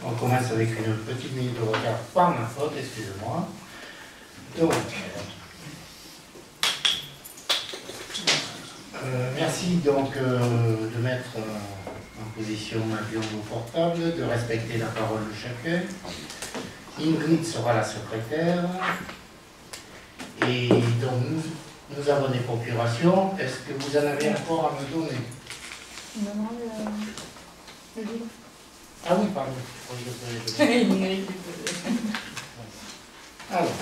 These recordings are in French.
On commence avec une petite minute de retard par ma faute, excusez-moi. Donc, merci donc de mettre en position un bureau portable, de respecter la parole de chacun. Ingrid sera la secrétaire. Et donc nous avons des procurations. Est-ce que vous en avez encore à me donner? Non, le livre. Ah oui, pardon. Alors,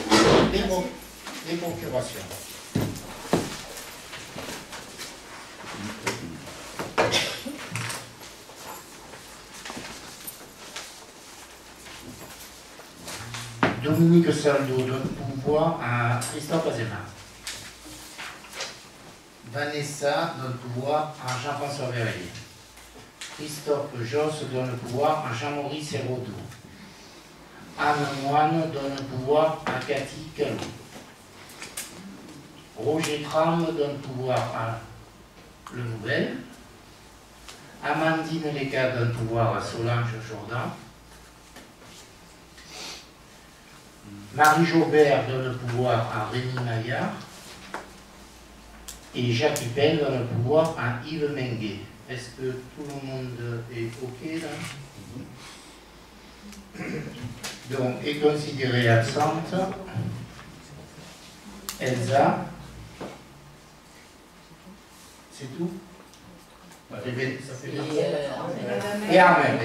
les procurations. Dominique Saldo donne pouvoir à Christophe Azéma. Vanessa donne pouvoir à Jean-François Verrier. Christophe Josse donne pouvoir à Jean-Maurice Héraudou. Anne Moine donne pouvoir à Cathy Calou. Roger Tram donne pouvoir à Le Nouvel. Amandine Léca donne pouvoir à Solange Jourdan. Marie Jaubert donne pouvoir à Rémi Maillard. Et Jacques Hippel donne le pouvoir à Yves Menguet. Est-ce que tout le monde est OK là? Donc, est considérée absente Elsa. C'est tout? Ça fait et Armel.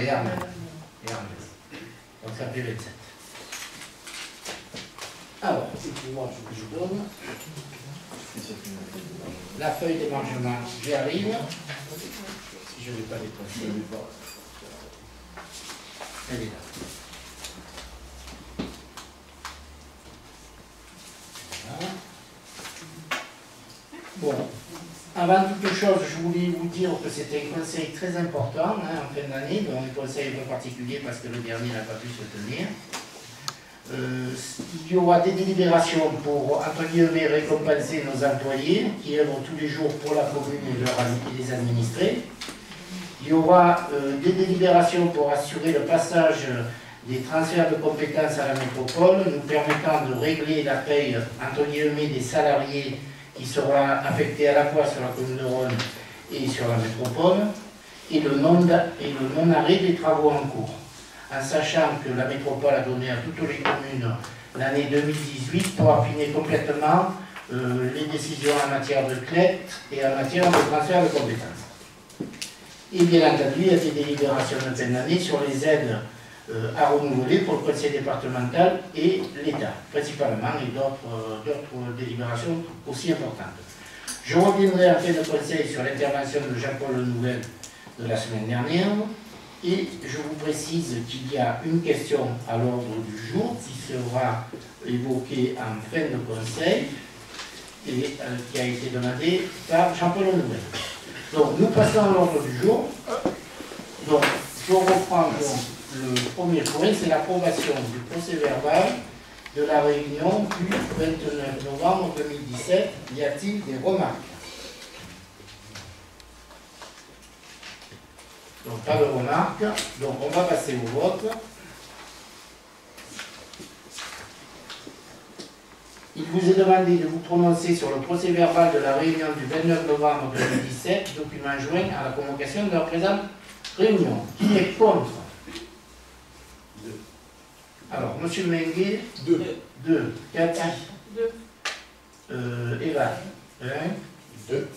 Donc ça fait 27. Alors, les pouvoirs que je donne. La feuille d'émargement, j'y arrive. Si je ne l'ai pas déposée. Elle est là. Voilà. Bon, avant toute chose, je voulais vous dire que c'était un conseil très important en fin d'année, donc un conseil un peu particulier parce que le dernier n'a pas pu se tenir. Il y aura des délibérations pour, entre guillemets, récompenser nos employés qui œuvrent tous les jours pour la commune et les administrés. Il y aura des délibérations pour assurer le passage des transferts de compétences à la métropole, nous permettant de régler la paye, entre guillemets, des salariés qui seront affectés à la fois sur la commune de Rhône et sur la métropole, et le non-arrêt des travaux en cours. En sachant que la métropole a donné à toutes les communes l'année 2018 pour affiner complètement les décisions en matière de CNET et en matière de transfert de compétences. Et bien entendu, il y a des délibérations de fin d'année sur les aides à renouveler pour le conseil départemental et l'État, principalement, et d'autres délibérations aussi importantes. Je reviendrai en fin de conseil sur l'intervention de Jean-Paul Le Nouvel de la semaine dernière. Et je vous précise qu'il y a une question à l'ordre du jour qui sera évoquée en fin de conseil et qui a été demandée par Jean-Paul Le Nouvel. Donc nous passons à l'ordre du jour. Donc je reprends donc le premier point, c'est l'approbation du procès verbal de la réunion du 29 novembre 2017. Y a-t-il des remarques? Donc pas de remarques, donc on va passer au vote. Il vous est demandé de vous prononcer sur le procès verbal de la réunion du 29 novembre 2017, document joint à la convocation de la présente réunion. Qui est contre? 2. Alors, monsieur Menguet? 2. Cathy? 2. Eva? 1. 2.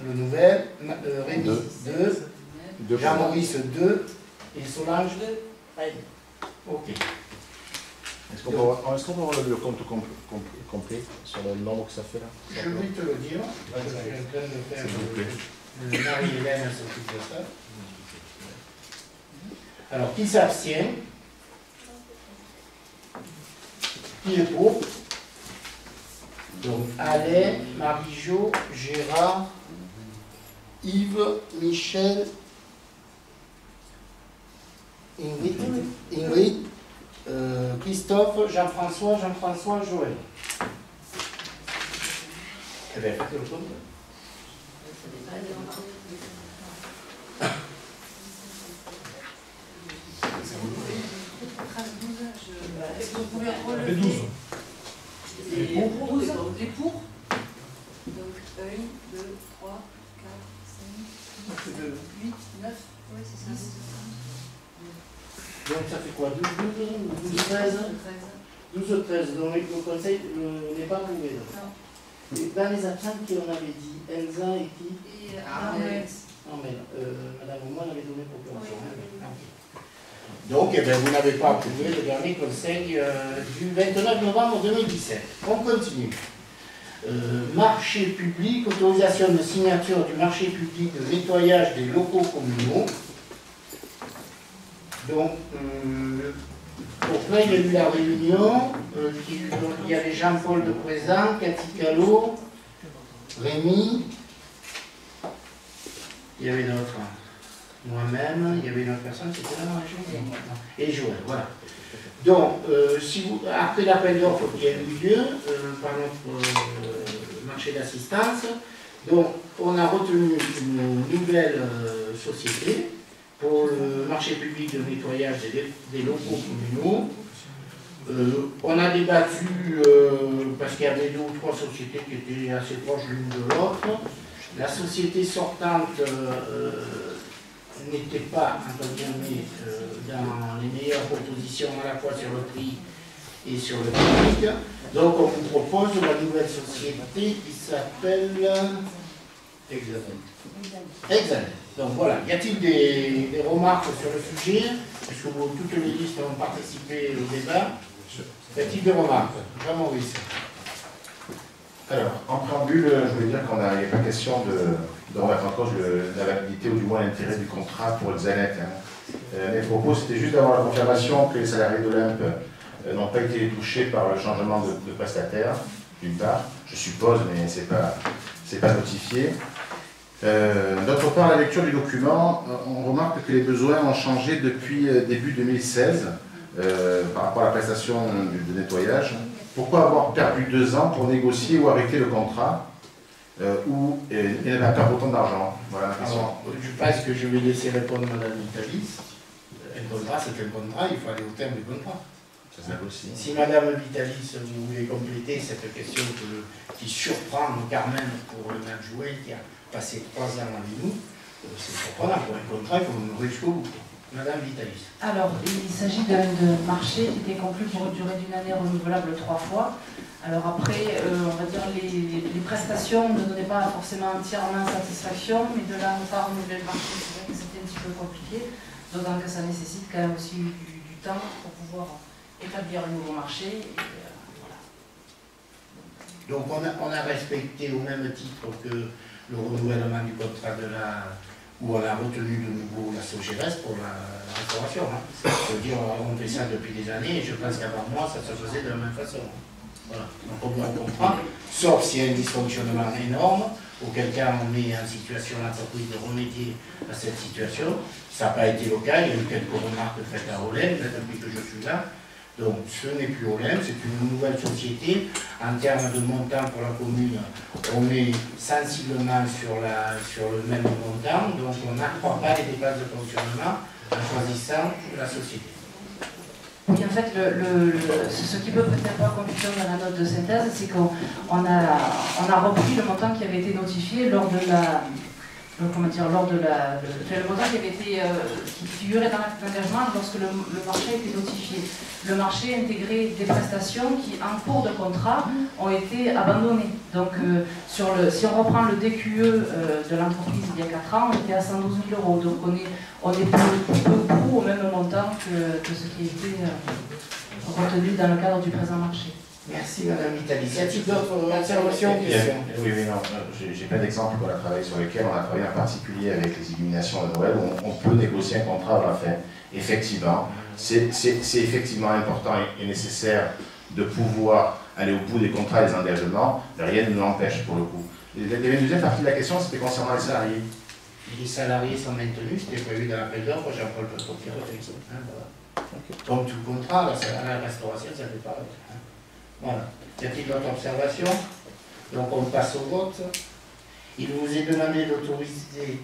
Le Nouvel? Rémi? 2. Jean-Maurice 2 et Solange 2. Ok. Est-ce qu'on peut avoir le compte complet sur le nombre que ça fait là? Je vais te le dire. Je suis en train de faire. Marie-Hélène s'occupe de ça. Alors, qui s'abstient? Qui est pour? Donc, Alain, Marie-Jo, Gérard, Yves, Michel, Ingrid, Christophe, Jean-François, Joël. Eh bien, faites le compte. 13, 12, est-ce que vous pouvez relever 12. Les pour. Les pour. Donc 1, 2, 3, 4, 5, 6, 8, 9, Oui, c'est ça. 10. Donc ça fait quoi? 12, 12 ou 12, 13? 12, 13. Donc le conseil n'est pas approuvé. Non. Et dans les absents qui on avait dit, Elsa et qui? Et Armel. Armel. Madame Aumont avait donné proposition. Oui. Donc, eh bien, vous n'avez pas approuvé le dernier conseil du 29 novembre 2017. On continue. Marché public, autorisation de signature du marché public de nettoyage des locaux communaux. Donc, pourquoi il y a eu la réunion, il y avait Jean-Paul de présent, Cathy Callot, Rémi, il y avait d'autres. Moi-même, il y avait une autre personne, c'était là, et Joël, voilà. Donc, si vous, après l'appel d'offres qui a eu lieu par notre marché d'assistance, donc on a retenu une nouvelle société pour le marché public de nettoyage des locaux communaux. On a débattu parce qu'il y avait 2 ou 3 sociétés qui étaient assez proches l'une de l'autre. La société sortante n'était pas, entre guillemets, dans les meilleures propositions à la fois sur le prix et sur le public. Donc on vous propose la nouvelle société qui s'appelle Examen. Donc voilà, y a-t-il des remarques sur le sujet? Puisque toutes les listes ont participé au débat. Y a-t-il des remarques? Jean-Maurice. Alors, en préambule, je voulais dire qu'on n'avait pas question de remettre en cause la validité ou du moins l'intérêt du contrat pour Exanet. Mes propos, c'était juste d'avoir la confirmation que les salariés d'Olympe n'ont pas été touchés par le changement de prestataire, d'une part, je suppose, mais c'est pas notifié. D'autre part, à la lecture du document, on remarque que les besoins ont changé depuis début 2016 par rapport à la prestation de nettoyage. Pourquoi avoir perdu 2 ans pour négocier ou arrêter le contrat où il n'y avait pas autant d'argent? Voilà la question. Alors, je pense que je vais laisser répondre Mme Vitalis. Un contrat, c'est un contrat, il faut aller au terme du contrat. Ça aussi. Si Mme Vitalis, vous voulez compléter cette question qui surprend Carmen pour le 9 juin, qui a passé 3 ans avec nous, c'est surprenant. Pour un contrat, il faut honorer jusqu'au bout. Madame Vitalis. Alors, il s'agit d'un marché qui était conclu pour une durée d'1 année renouvelable 3 fois. Alors après, on va dire les prestations ne donnaient pas forcément entièrement satisfaction, mais de là à ne pas renouveler le marché, c'est vrai que c'était un petit peu compliqué, d'autant que ça nécessite quand même aussi du temps pour pouvoir établir un nouveau marché. Et, voilà. Donc on a respecté au même titre que le renouvellement du contrat de la... où on a retenu de nouveau la SOGERES pour la restauration. Hein. Je veux dire, on fait ça depuis des années et je pense qu'avant moi, ça se faisait de la même façon. Voilà. Donc on comprend, sauf s'il y a un dysfonctionnement énorme, auquel cas on met en situation l'entreprise de remédier à cette situation. Ça n'a pas été le cas, il y a eu quelques remarques faites à Olem, depuis que je suis là. Donc ce n'est plus Olem, c'est une nouvelle société. En termes de montant pour la commune, on est sensiblement sur le même montant, donc on n'accroît pas les dépenses de fonctionnement en choisissant la société. Et en fait, ce qui peut peut-être avoir confusion dans la note de synthèse, c'est qu'on a repris le montant qui avait été notifié lors de la... Comment dire, lors de le montant qui avait été qui figurait dans l'acte d'engagement lorsque le marché a été notifié. Le marché intégrait des prestations qui, en cours de contrat, ont été abandonnées. Donc, si on reprend le DQE de l'entreprise il y a 4 ans, on était à 112 000 €. Donc, on est peu au même montant que ce qui a été retenu dans le cadre du présent marché. Merci Madame Vitalis. Y a-t-il d'autres observations? Oui, non, j'ai pas d'exemple qu'on a travaillé sur lesquels on a travaillé en particulier avec les illuminations de Noël, où on peut négocier un contrat à la fin. Effectivement, c'est effectivement important et nécessaire de pouvoir aller au bout des contrats et des engagements, mais rien ne nous l'empêche pour le coup. Il y avait une deuxième partie de la question, c'était concernant les salariés. Les salariés sont maintenus, c'était prévu dans l'appel d'offres, Jean-Paul Petropierre, voilà. Comme tout contrat, à la restauration, ça fait pareil. Voilà. Y a-t-il d'autres observations? Donc on passe au vote. Il vous est demandé d'autoriser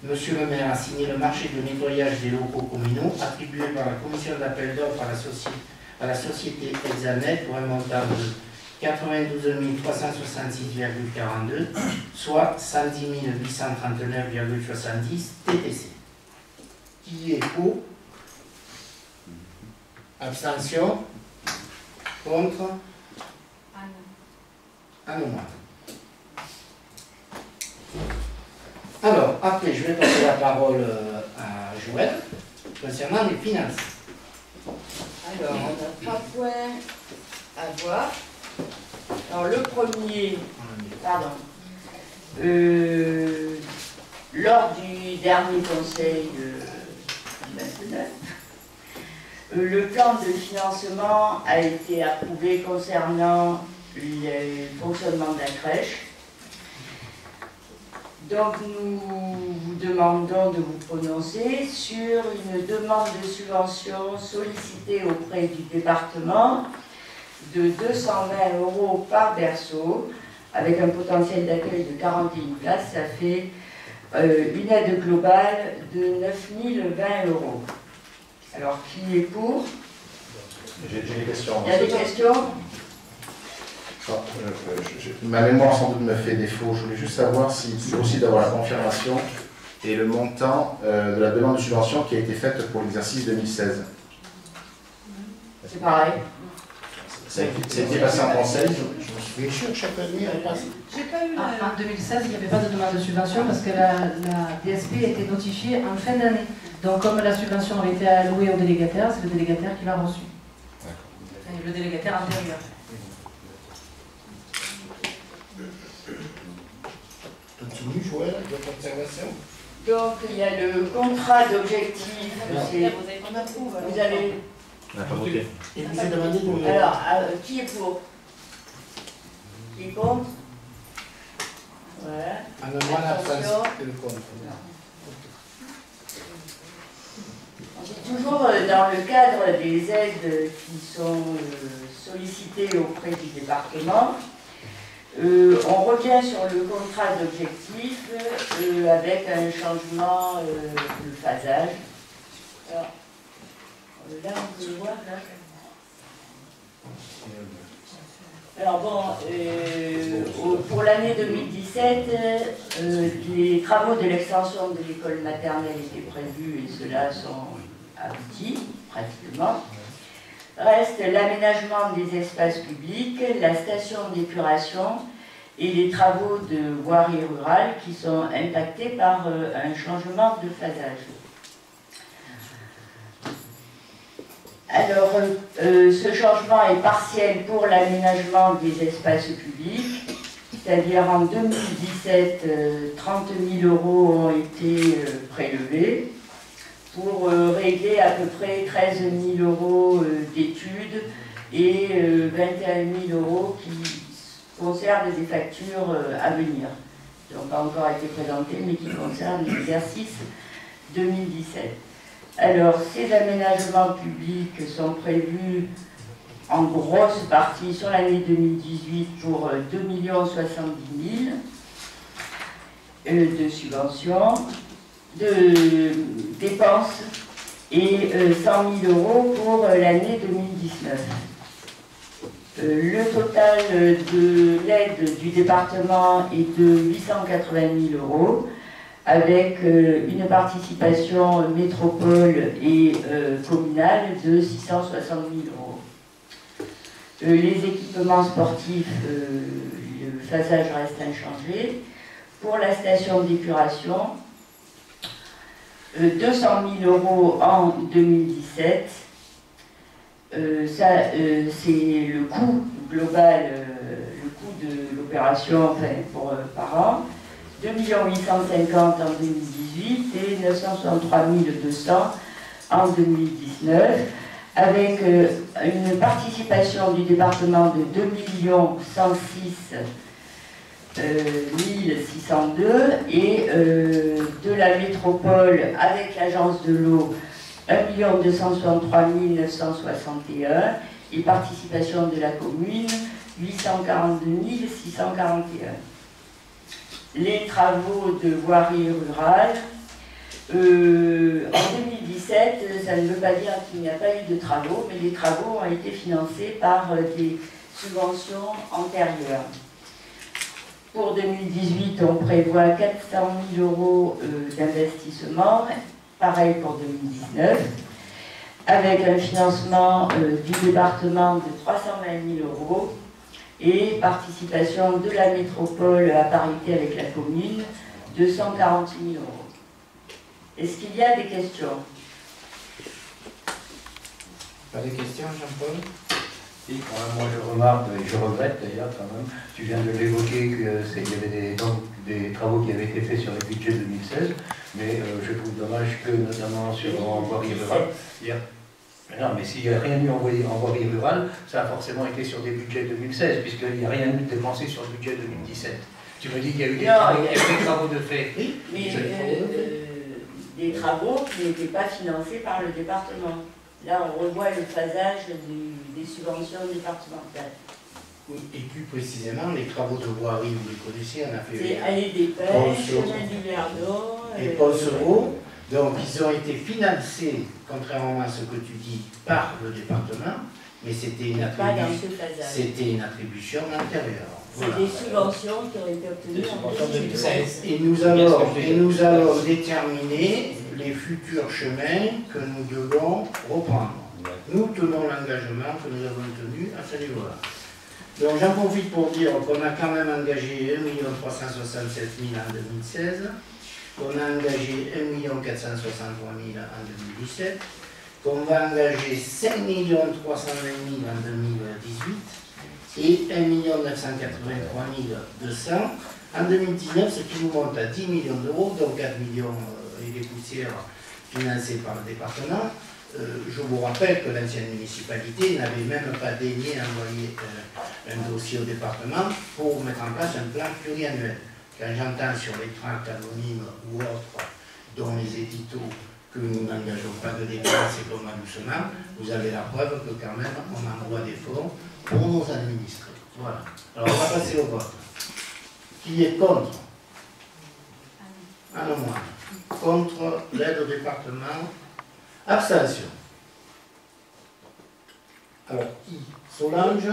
Monsieur le maire a signé le marché de nettoyage des locaux communaux attribué par la commission d'appel d'offres à la société Exanet pour un montant de 92 366,42, soit 110 839,70 TTC. Qui est pour? Abstention? Contre? Ah non. Alors, après, je vais passer la parole à Joël concernant les finances. Alors, on a 3 points à voir. Alors, le premier, pardon, lors du dernier conseil national, le plan de financement a été approuvé concernant le fonctionnement de la crèche. Donc nous vous demandons de vous prononcer sur une demande de subvention sollicitée auprès du département de 220 € par berceau, avec un potentiel d'accueil de 41 places. Ça fait une aide globale de 9 020 €. Alors, qui est pour? J'ai des questions. Il y a des questions? Ma mémoire sans doute me fait défaut. Je voulais juste savoir si c'est aussi d'avoir la confirmation et le montant de la demande de subvention qui a été faite pour l'exercice 2016. C'est pareil. Ça a été passé en conseil. Je me suis sûr que chaque année elle passe. En 2016, il n'y avait pas de demande de subvention parce que la DSP a été notifiée en fin d'année. Donc comme la subvention avait été allouée au délégataire, c'est le délégataire qui l'a reçue. Le délégataire antérieur. Continue, Joël, votre observation. Donc, il y a le contrat d'objectif. Vous avez... On n'a pas voté. Et vous avez demandé de me... Alors, qui est pour? Qui est contre? Voilà. moi l'abstention et le contre. C'est toujours dans le cadre des aides qui sont sollicitées auprès du département. On revient sur le contrat d'objectif avec un changement de phasage. Alors, là, on peut le voir, là. Alors bon, pour l'année 2017, les travaux de l'extension de l'école maternelle étaient prévus et ceux-là sont aboutis, pratiquement. Reste l'aménagement des espaces publics, la station d'épuration et les travaux de voirie rurale qui sont impactés par un changement de phasage. Alors, ce changement est partiel pour l'aménagement des espaces publics, c'est-à-dire en 2017, 30 000 € ont été prélevés pour régler à peu près 13 000 € d'études et 21 000 € qui concernent des factures à venir, qui n'ont pas encore été présentées, mais qui concernent l'exercice 2017. Alors, ces aménagements publics sont prévus en grosse partie sur l'année 2018 pour 2 070 000 de subventions, de dépenses et 100 000 € pour l'année 2019. Le total de l'aide du département est de 880 000 €, avec une participation métropole et communale de 660 000 €. Les équipements sportifs, le phasage reste inchangé. Pour la station d'épuration, 200 000 € en 2017. Ça, c'est le coût global, le coût de l'opération par an. 2 850 000 en 2018 et 963 200 en 2019, avec une participation du département de 2 106 602 et de la métropole avec l'agence de l'eau 1 263 961 et participation de la commune 842 641. Les travaux de voirie rurale En 2017, ça ne veut pas dire qu'il n'y a pas eu de travaux, mais les travaux ont été financés par des subventions antérieures. Pour 2018, on prévoit 400 000 € d'investissement, pareil pour 2019, avec un financement du département de 320 000 € et participation de la métropole à parité avec la commune de 148 000 €. Est-ce qu'il y a des questions? Pas de questions, Jean-Paul? Et quand même, moi je remarque, et je regrette d'ailleurs quand même, tu viens de l'évoquer, qu'il y avait des travaux qui avaient été faits sur le budget 2016, mais je trouve dommage que notamment sur en voirie rurale, non, mais s'il n'y a rien eu en voirie rurale, ça a forcément été sur des budgets 2016, puisqu'il n'y a rien eu de dépensé sur le budget 2017. Tu me dis qu'il y a eu des travaux de fait. Oui, mais des travaux qui n'étaient pas financés par le département. Là, on revoit le phasage des subventions départementales. Oui, et plus précisément, les travaux de voirie, vous les connaissez, on a fait... C'est Allée des Pêches, Chemin du Verdon... Et Poncereau. Donc, ils ont été financés, contrairement à ce que tu dis, par le département, mais c'était une attribution antérieure. C'est des subventions qui ont été obtenues en 2016. Et nous allons déterminer les futurs chemins que nous devons reprendre. Nous tenons l'engagement que nous avons tenu à ce niveau-là. Donc j'en profite pour dire qu'on a quand même engagé 1 367 000 en 2016, qu'on a engagé 1 463 000 en 2017, qu'on va engager 5 320 000 en 2018 et 1 983 200 en 2019, ce qui nous monte à 10 millions d'euros, donc 4 millions et des poussières financées par le département. Je vous rappelle que l'ancienne municipalité n'avait même pas daigné envoyer un dossier au département pour mettre en place un plan pluriannuel. Quand j'entends sur les tracts anonymes ou autres, dont les éditos, que nous n'engageons pas de dépenses et qu'on va doucement, vous avez la preuve que quand même on envoie des fonds pour nos administrés. Voilà. Alors on va passer au vote. Qui est contre? Un au moins. Contre l'aide au département. Abstention. Alors, qui? Solange?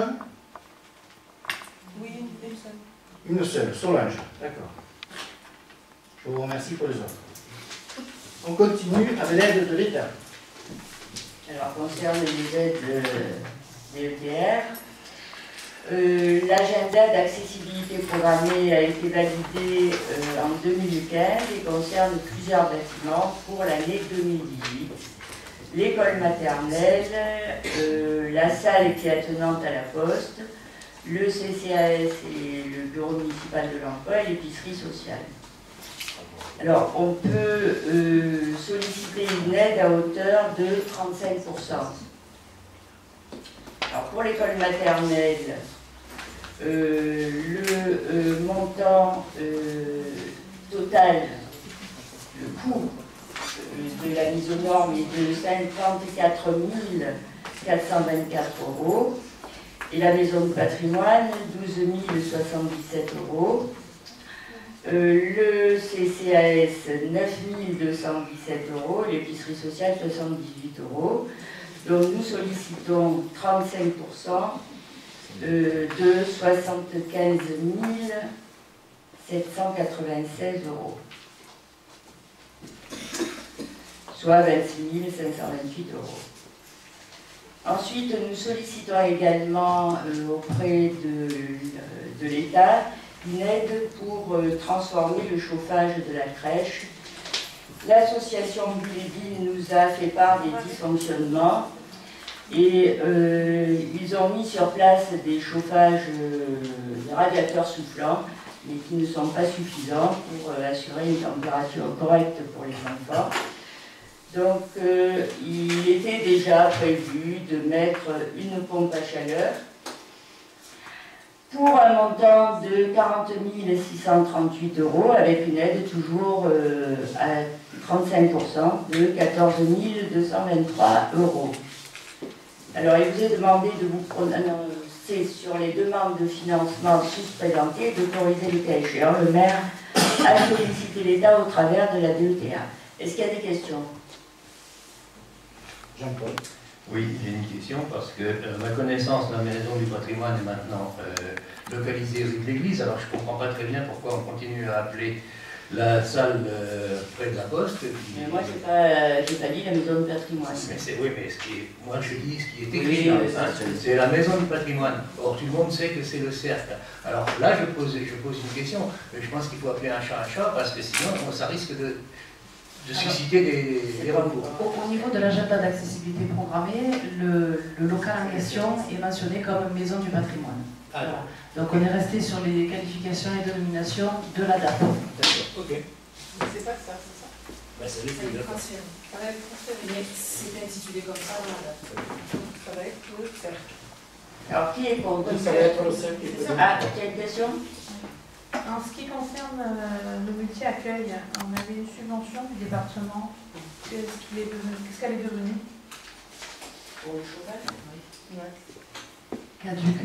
Oui, une seule. Une seule, Solange. D'accord. Je vous remercie pour les autres. On continue avec l'aide de l'État. Alors, concernant les aides DETR, l'agenda d'accessibilité programmée a été validé en 2015 et concerne plusieurs bâtiments pour l'année 2018. L'école maternelle, la salle qui est attenante à la poste, le CCAS et le bureau municipal de l'emploi et l'épicerie sociale. Alors, on peut solliciter une aide à hauteur de 35%. Alors, pour l'école maternelle, le montant total, le coût de la mise aux normes est de 54 424 € et la maison de patrimoine 12 077 €. Le CCAS 9 217 €, l'épicerie sociale 78 €. Donc nous sollicitons 35% de 75 796 €, soit 26 528 €. Ensuite, nous sollicitons également auprès de l'État une aide pour transformer le chauffage de la crèche. L'association Buléville nous a fait part des dysfonctionnements et ils ont mis sur place des chauffages, des radiateurs soufflants, mais qui ne sont pas suffisants pour assurer une température correcte pour les enfants. Donc il était déjà prévu de mettre une pompe à chaleur pour un montant de 40 638 € avec une aide toujours à 35% de 14 223 €. Alors il vous est demandé de vous prononcer sur les demandes de financement sous-présentées et d'autoriser le cas échéant le maire à solliciter l'État au travers de la DETR. Est-ce qu'il y a des questions? Jean-Paul. Oui, j'ai une question parce que ma connaissance de la maison du patrimoine est maintenant localisée rue de l'église, alors je ne comprends pas très bien pourquoi on continue à appeler la salle près de la poste. Mais moi, j'ai pas dit la maison du patrimoine. Oui, mais moi je dis ce qui est écrit, Oui, c'est la maison du patrimoine. Or, tout le monde sait que c'est le cercle. Alors là, je pose une question, mais je pense qu'il faut appeler un chat parce que sinon, ça risque de susciter des recours. Au niveau de l'agenda d'accessibilité programmée, le local en question est mentionné comme maison du patrimoine. Voilà. Donc on est resté sur les qualifications et dénominations de la date. D'accord, ok. C'est pas ça, c'est ça. Bah, c'est les plus d'accord. Ça va être transféré. Mais c'est intitulé comme ça dans la date. Ça va être le cercle. Alors, qui est contre? Ça va être le cercle. Ah, il y a une question? En ce qui concerne le multi-accueil, on avait une subvention du département. Qu'est-ce qu'elle est devenue? Pour le chauffage? Oui. Caduc.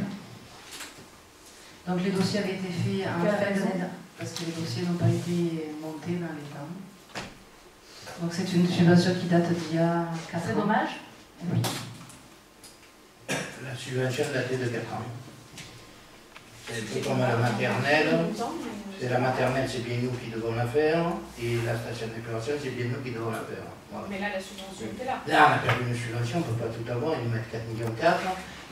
Donc les dossiers avaient été faits en fin d'année parce que les dossiers n'ont pas été montés dans les temps. Donc c'est une subvention qui date d'il y a 4 ans. C'est dommage. Oui. La subvention datait de 4 ans. C'est comme à la maternelle. C'est la maternelle, c'est bien nous qui devons la faire. Et la station d'épuration, c'est bien nous qui devons la faire. Voilà. Mais là, la subvention était là. Là, on a perdu une subvention, on ne peut pas tout avoir, ils nous mettent 4,4 millions.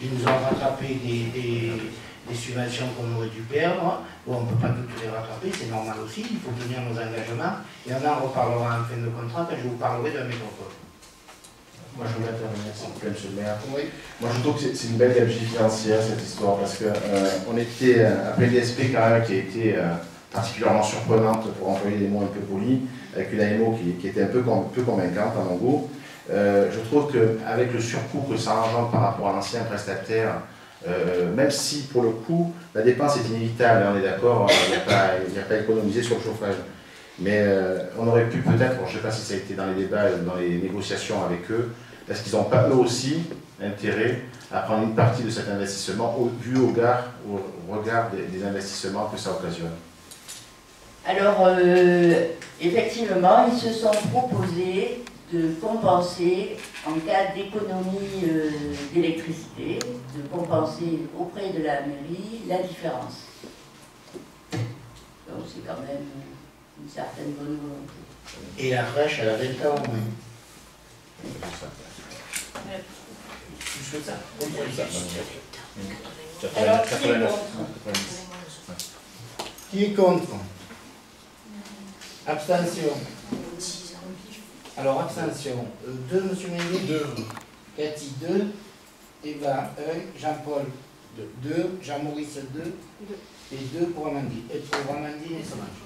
Ils nous ont rattrapé des subventions qu'on aurait dû perdre. Bon, on ne peut pas toutes les rattraper, c'est normal aussi, il faut tenir nos engagements. Et on en reparlera en fin de contrat quand je vous parlerai de la métropole. Moi, je voudrais intervenir, s'il vous plaît, monsieur le maire. Oui. Moi, je trouve que c'est une belle gabegie financière, cette histoire, parce qu'on était, après l'ISP, quand même, qui a été particulièrement surprenante, pour employer des mots un peu polis, avec une AMO qui était un peu convaincante, à mon goût. Je trouve qu'avec le surcoût que ça engendre par rapport à l'ancien prestataire, même si, pour le coup, la dépense est inévitable, hein, on est d'accord, il n'y a pas économisé sur le chauffage. Mais on aurait pu peut-être, je ne sais pas si ça a été dans les débats, dans les négociations avec eux, est-ce qu'ils n'ont pas eux aussi intérêt à prendre une partie de cet investissement vu au regard des investissements que ça occasionne? Alors, effectivement, ils se sont proposés de compenser, en cas d'économie d'électricité, de compenser auprès de la mairie la différence. Donc c'est quand même une certaine bonne volonté. Et la crèche, elle a 20 ans. Plus que ça. Alors, qui est contre? Qui est contre? Abstention. Alors, abstention. 2, monsieur Ménier? 2. Cathy, 2. Eva, 1. Jean-Paul, 2. Jean-Maurice, 2. Et 2 pour Amandine. Et pour Amandine et Solange.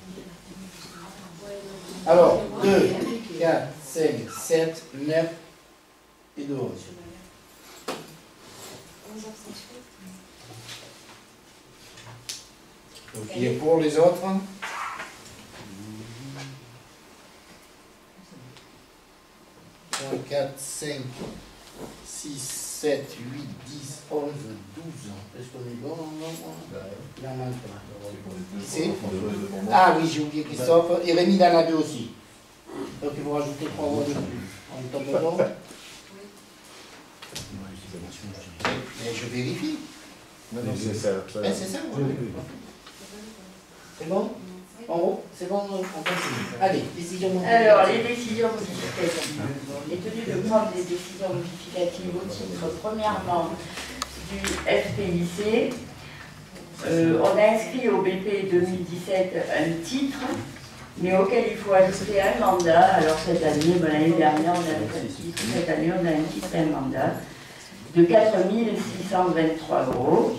Alors, 2, 4, 5, 7, 9 et 12. Donc, il est pour les autres. 1, 4, 5, 6, 7, 8, 10, 11, 12. Est-ce qu'on est bon? Il en manque pas. Ici. Ah oui, j'ai oublié Christophe. Et Rémi en a 2 aussi. Donc il faut rajouter 3 voix de plus. On tombe bon? Mais je vérifie. Non, c'est ça. C'est ça, c'est bon? En haut, c'est bon, on continue. Allez, décision modificatives. Alors, les décisions modificatives. On est tenu de prendre des décisions modificatives au titre, premièrement, du FPIC. On a inscrit au BP 2017 un titre, mais auquel il faut ajouter un mandat. Alors cette année, l'année dernière, on avait un titre. Cette année, on a un titre et un mandat de 4 623 €.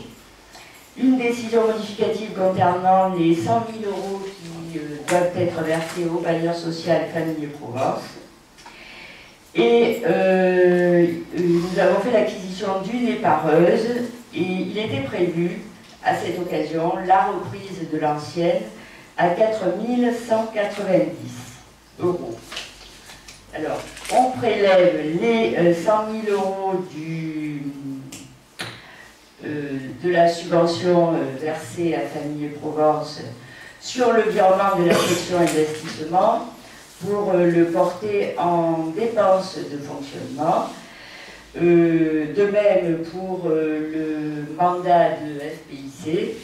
Une décision modificative concernant les 100 000 € qui doivent être versés au bailleur social Famille Provence. Et nous avons fait l'acquisition d'une épareuse et il était prévu à cette occasion la reprise de l'ancienne à 4 190 €. Alors, on prélève les 100 000 € de la subvention versée à Famille Provence sur le virement de la section investissement. pour le porter en dépenses de fonctionnement. De même pour le mandat de FPIC.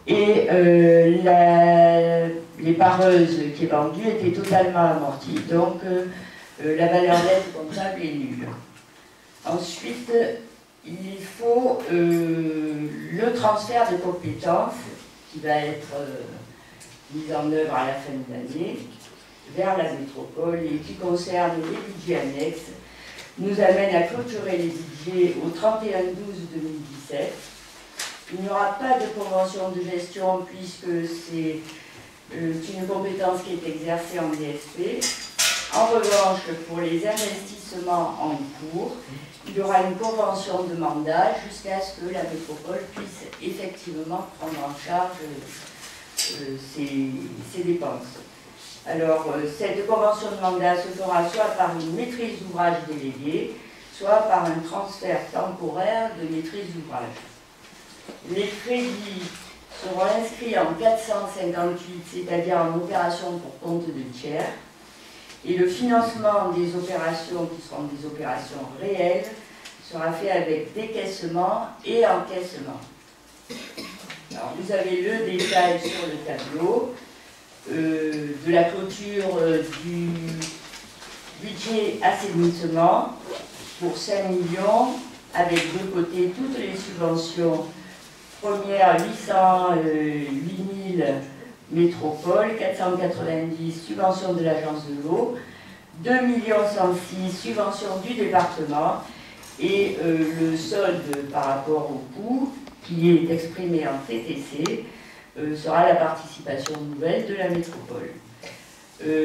Et les pareuses qui est vendue étaient totalement amorties, donc la valeur nette comptable est nulle. Ensuite, il faut le transfert de compétences qui va être mis en œuvre à la fin de l'année vers la métropole et qui concerne les budgets annexes, nous amène à clôturer les budgets au 31/12/2017. Il n'y aura pas de convention de gestion puisque c'est une compétence qui est exercée en DSP. En revanche, pour les investissements en cours, il y aura une convention de mandat jusqu'à ce que la métropole puisse effectivement prendre en charge ses dépenses. Alors, cette convention de mandat se fera soit par une maîtrise d'ouvrage déléguée, soit par un transfert temporaire de maîtrise d'ouvrage. Les crédits seront inscrits en 458, c'est-à-dire en opération pour compte de tiers, et le financement des opérations qui seront des opérations réelles sera fait avec décaissement et encaissement. Alors, vous avez le détail sur le tableau de la clôture du budget assainissement pour 5 millions, avec de côté toutes les subventions. Première, 808 000 métropole, 490 subventions de l'agence de l'eau, 2 106 subventions du département et le solde par rapport au coût qui est exprimé en TTC sera la participation nouvelle de la métropole.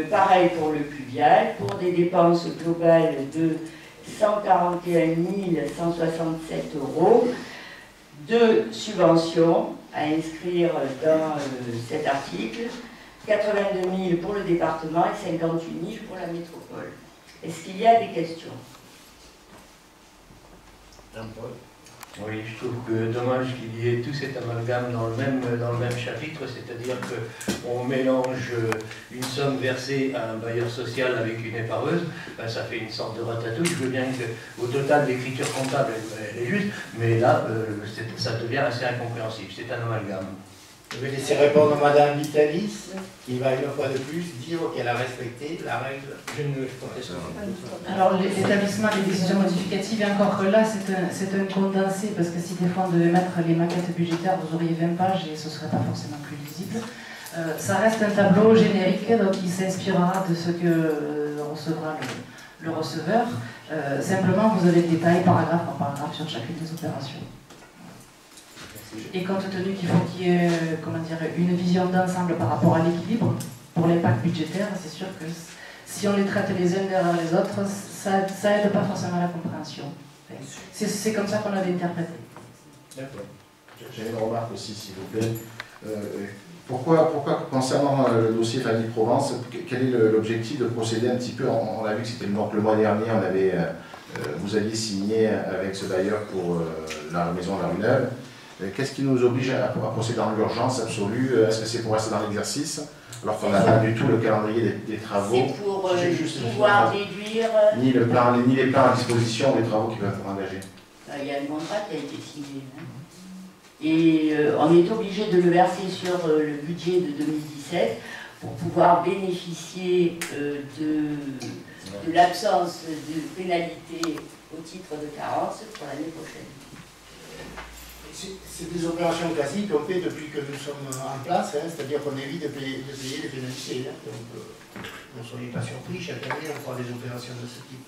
Pareil pour le pluvial, pour des dépenses globales de 141 167 €, de subventions à inscrire dans cet article, 82 000 pour le département et 58 000 pour la métropole. Est-ce qu'il y a des questions? Jean-Paul. Oui, je trouve que dommage qu'il y ait tout cet amalgame dans le même chapitre, c'est-à-dire qu'on mélange une somme versée à un bailleur social avec une épareuse, ben ça fait une sorte de ratatouille. Je veux bien qu'au total l'écriture comptable elle est juste, mais là ça devient assez incompréhensible, c'est un amalgame. Je vais laisser répondre Madame Vitalis, qui va une fois de plus dire qu'elle a respecté la règle. Je ne conteste pas. Alors l'établissement des décisions modificatives, et encore que là c'est un condensé, parce que si des fois on devait mettre les maquettes budgétaires, vous auriez 20 pages et ce ne serait pas forcément plus lisible. Ça reste un tableau générique, donc il s'inspirera de ce que recevra le receveur. Simplement vous avez le détail paragraphe par paragraphe sur chacune des opérations. Et compte tenu qu'il faut qu'il y ait une vision d'ensemble par rapport à l'équilibre, pour l'impact budgétaire, c'est sûr que si on les traite les uns derrière les autres, ça n'aide pas forcément à la compréhension. C'est comme ça qu'on l'avait interprété. D'accord. J'avais une remarque aussi, s'il vous plaît. Pourquoi, concernant le dossier Famille Provence, quel est l'objectif de procéder un petit peu? On a vu que c'était le mois dernier, vous aviez signé avec ce bailleur pour la maison de la rue Neuve. Qu'est-ce qui nous oblige à procéder dans l'urgence absolue? Est-ce que c'est pour rester dans l'exercice, alors qu'on n'a pas du tout le calendrier des travaux? C'est pour pouvoir déduire... Ni les plans à disposition des travaux qui peuvent être engagés. Il y a le contrat qui a été signé. Et on est obligé de le verser sur le budget de 2017 pour pouvoir bénéficier de l'absence de pénalité au titre de carence pour l'année prochaine. C'est des opérations classiques qu'on fait depuis que nous sommes en place, c'est-à-dire qu'on évite de payer les pénalités. Donc, ne soyez pas surpris, chaque année on fera des opérations de ce type.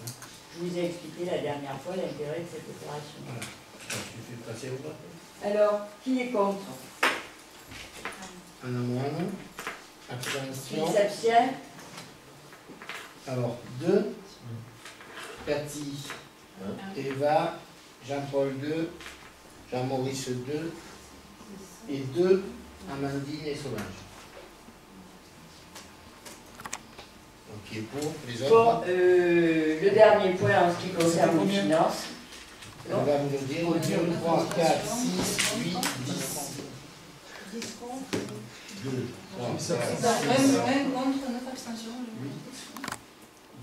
Je vous ai expliqué la dernière fois l'intérêt de cette opération. Voilà. Je fais passer au vote. Alors, qui est contre? Un amendement. Qui Abstention. s'abstient? Alors, 2. Cathy. Eva. Jean-Paul 2. Jean-Maurice 2. Et 2. Amandine et Solange. Donc, qui est pour les autres? Bon, le dernier point en ce qui concerne les finances. On va vous le dire. 2, 3, 4, 6, 8, 10. 10 contre. 2. Même contre 9 abstentions.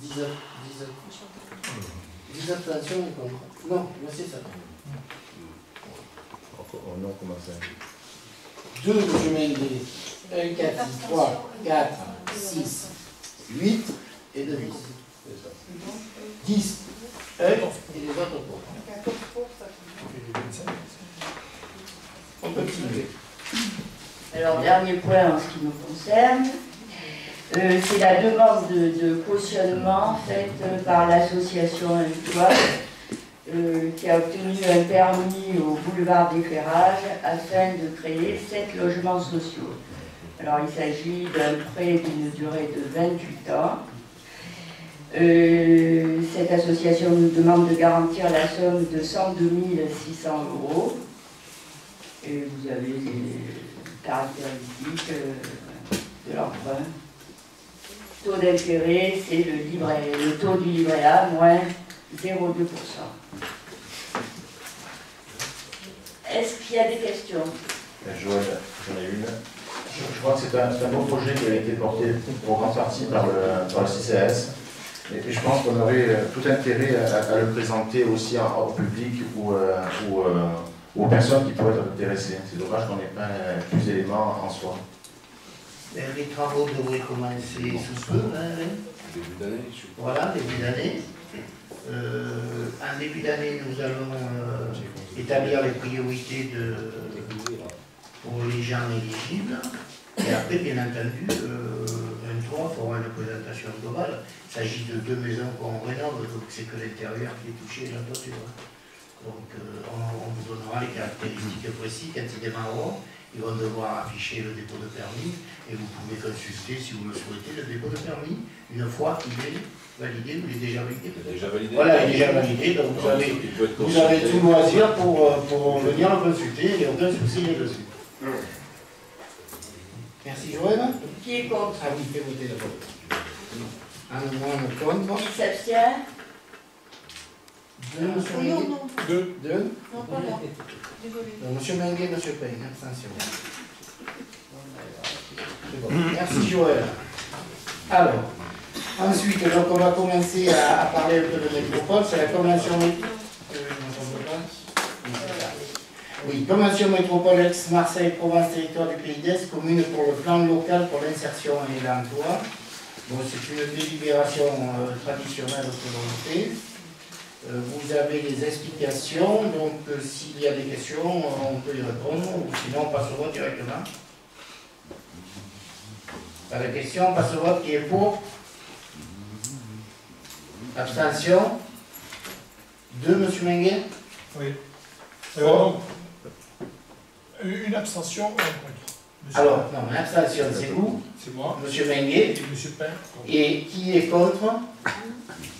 10 abstentions et contre. Non, moi c'est ça. Non, comment ça? 2, je mets les 1, 4, 3, 4, 6, 8 et 2 10. 10, 1 et les autres pour. On peut continuer. Alors, dernier point en ce qui nous concerne, c'est la demande de cautionnement faite par l'association Emploi qui a obtenu un permis au boulevard des Ferrages afin de créer 7 logements sociaux. Alors, il s'agit d'un prêt d'une durée de 28 ans. Cette association nous demande de garantir la somme de 102 600 €. Et vous avez les caractéristiques de l'emprunt. Taux d'intérêt, c'est le taux du livret A moins 0,2%. Est-ce qu'il y a des questions? Joël, j'en ai une. Je crois que c'est un beau projet qui a été porté pour grande partie par le CCAS. Et je pense qu'on aurait tout intérêt à le présenter aussi au public ou aux personnes qui pourraient être intéressées. C'est dommage qu'on n'ait pas plus d'éléments en soi. Les travaux devraient commencer sous peu. Début d'année, je suppose. Voilà, début d'année. En début d'année, nous allons établir les priorités pour les gens éligibles. Et après, bien entendu, 23 fera une présentation globale. Il s'agit de 2 maisons qu'on rénove, donc c'est que l'intérieur qui est touché et la toiture. Donc on vous donnera les caractéristiques précises quand ils démarreront. Ils vont devoir afficher le dépôt de permis et vous pouvez consulter, si vous le souhaitez, le dépôt de permis une fois qu'il est validé ou il est déjà validé. Voilà, il est déjà validé, donc vous avez tout loisir pour venir le consulter, il n'y a aucun souci là-dessus. Merci Joël. Qui est contre? Ah oui, fais voter d'abord. Un moins contre. Qui s'abstient? 2, monsieur Oui ou Menguet. non? 2. Non, pas moi. Désolé. Monsieur Menguet, monsieur Payne, abstention. C'est bon. Merci Joël. Alors, ensuite, donc on va commencer à parler un peu de métropole, c'est la convention. Oui, convention métropole ex-Marseille, Provence, territoire du Pays d'Est, commune pour le plan local pour l'insertion et l'emploi. Bon, c'est une délibération traditionnelle que l'on fait. Vous avez les explications, donc s'il y a des questions, on peut y répondre, ou sinon on passe au vote directement. Pas de questions, on passe au vote. Qui est pour? Abstention? 2, monsieur Menguet? Oui. Donc, une abstention ou un contre? Alors, non, l'abstention, c'est vous? C'est moi. Monsieur Menguet? Et monsieur Pin. Et qui est contre?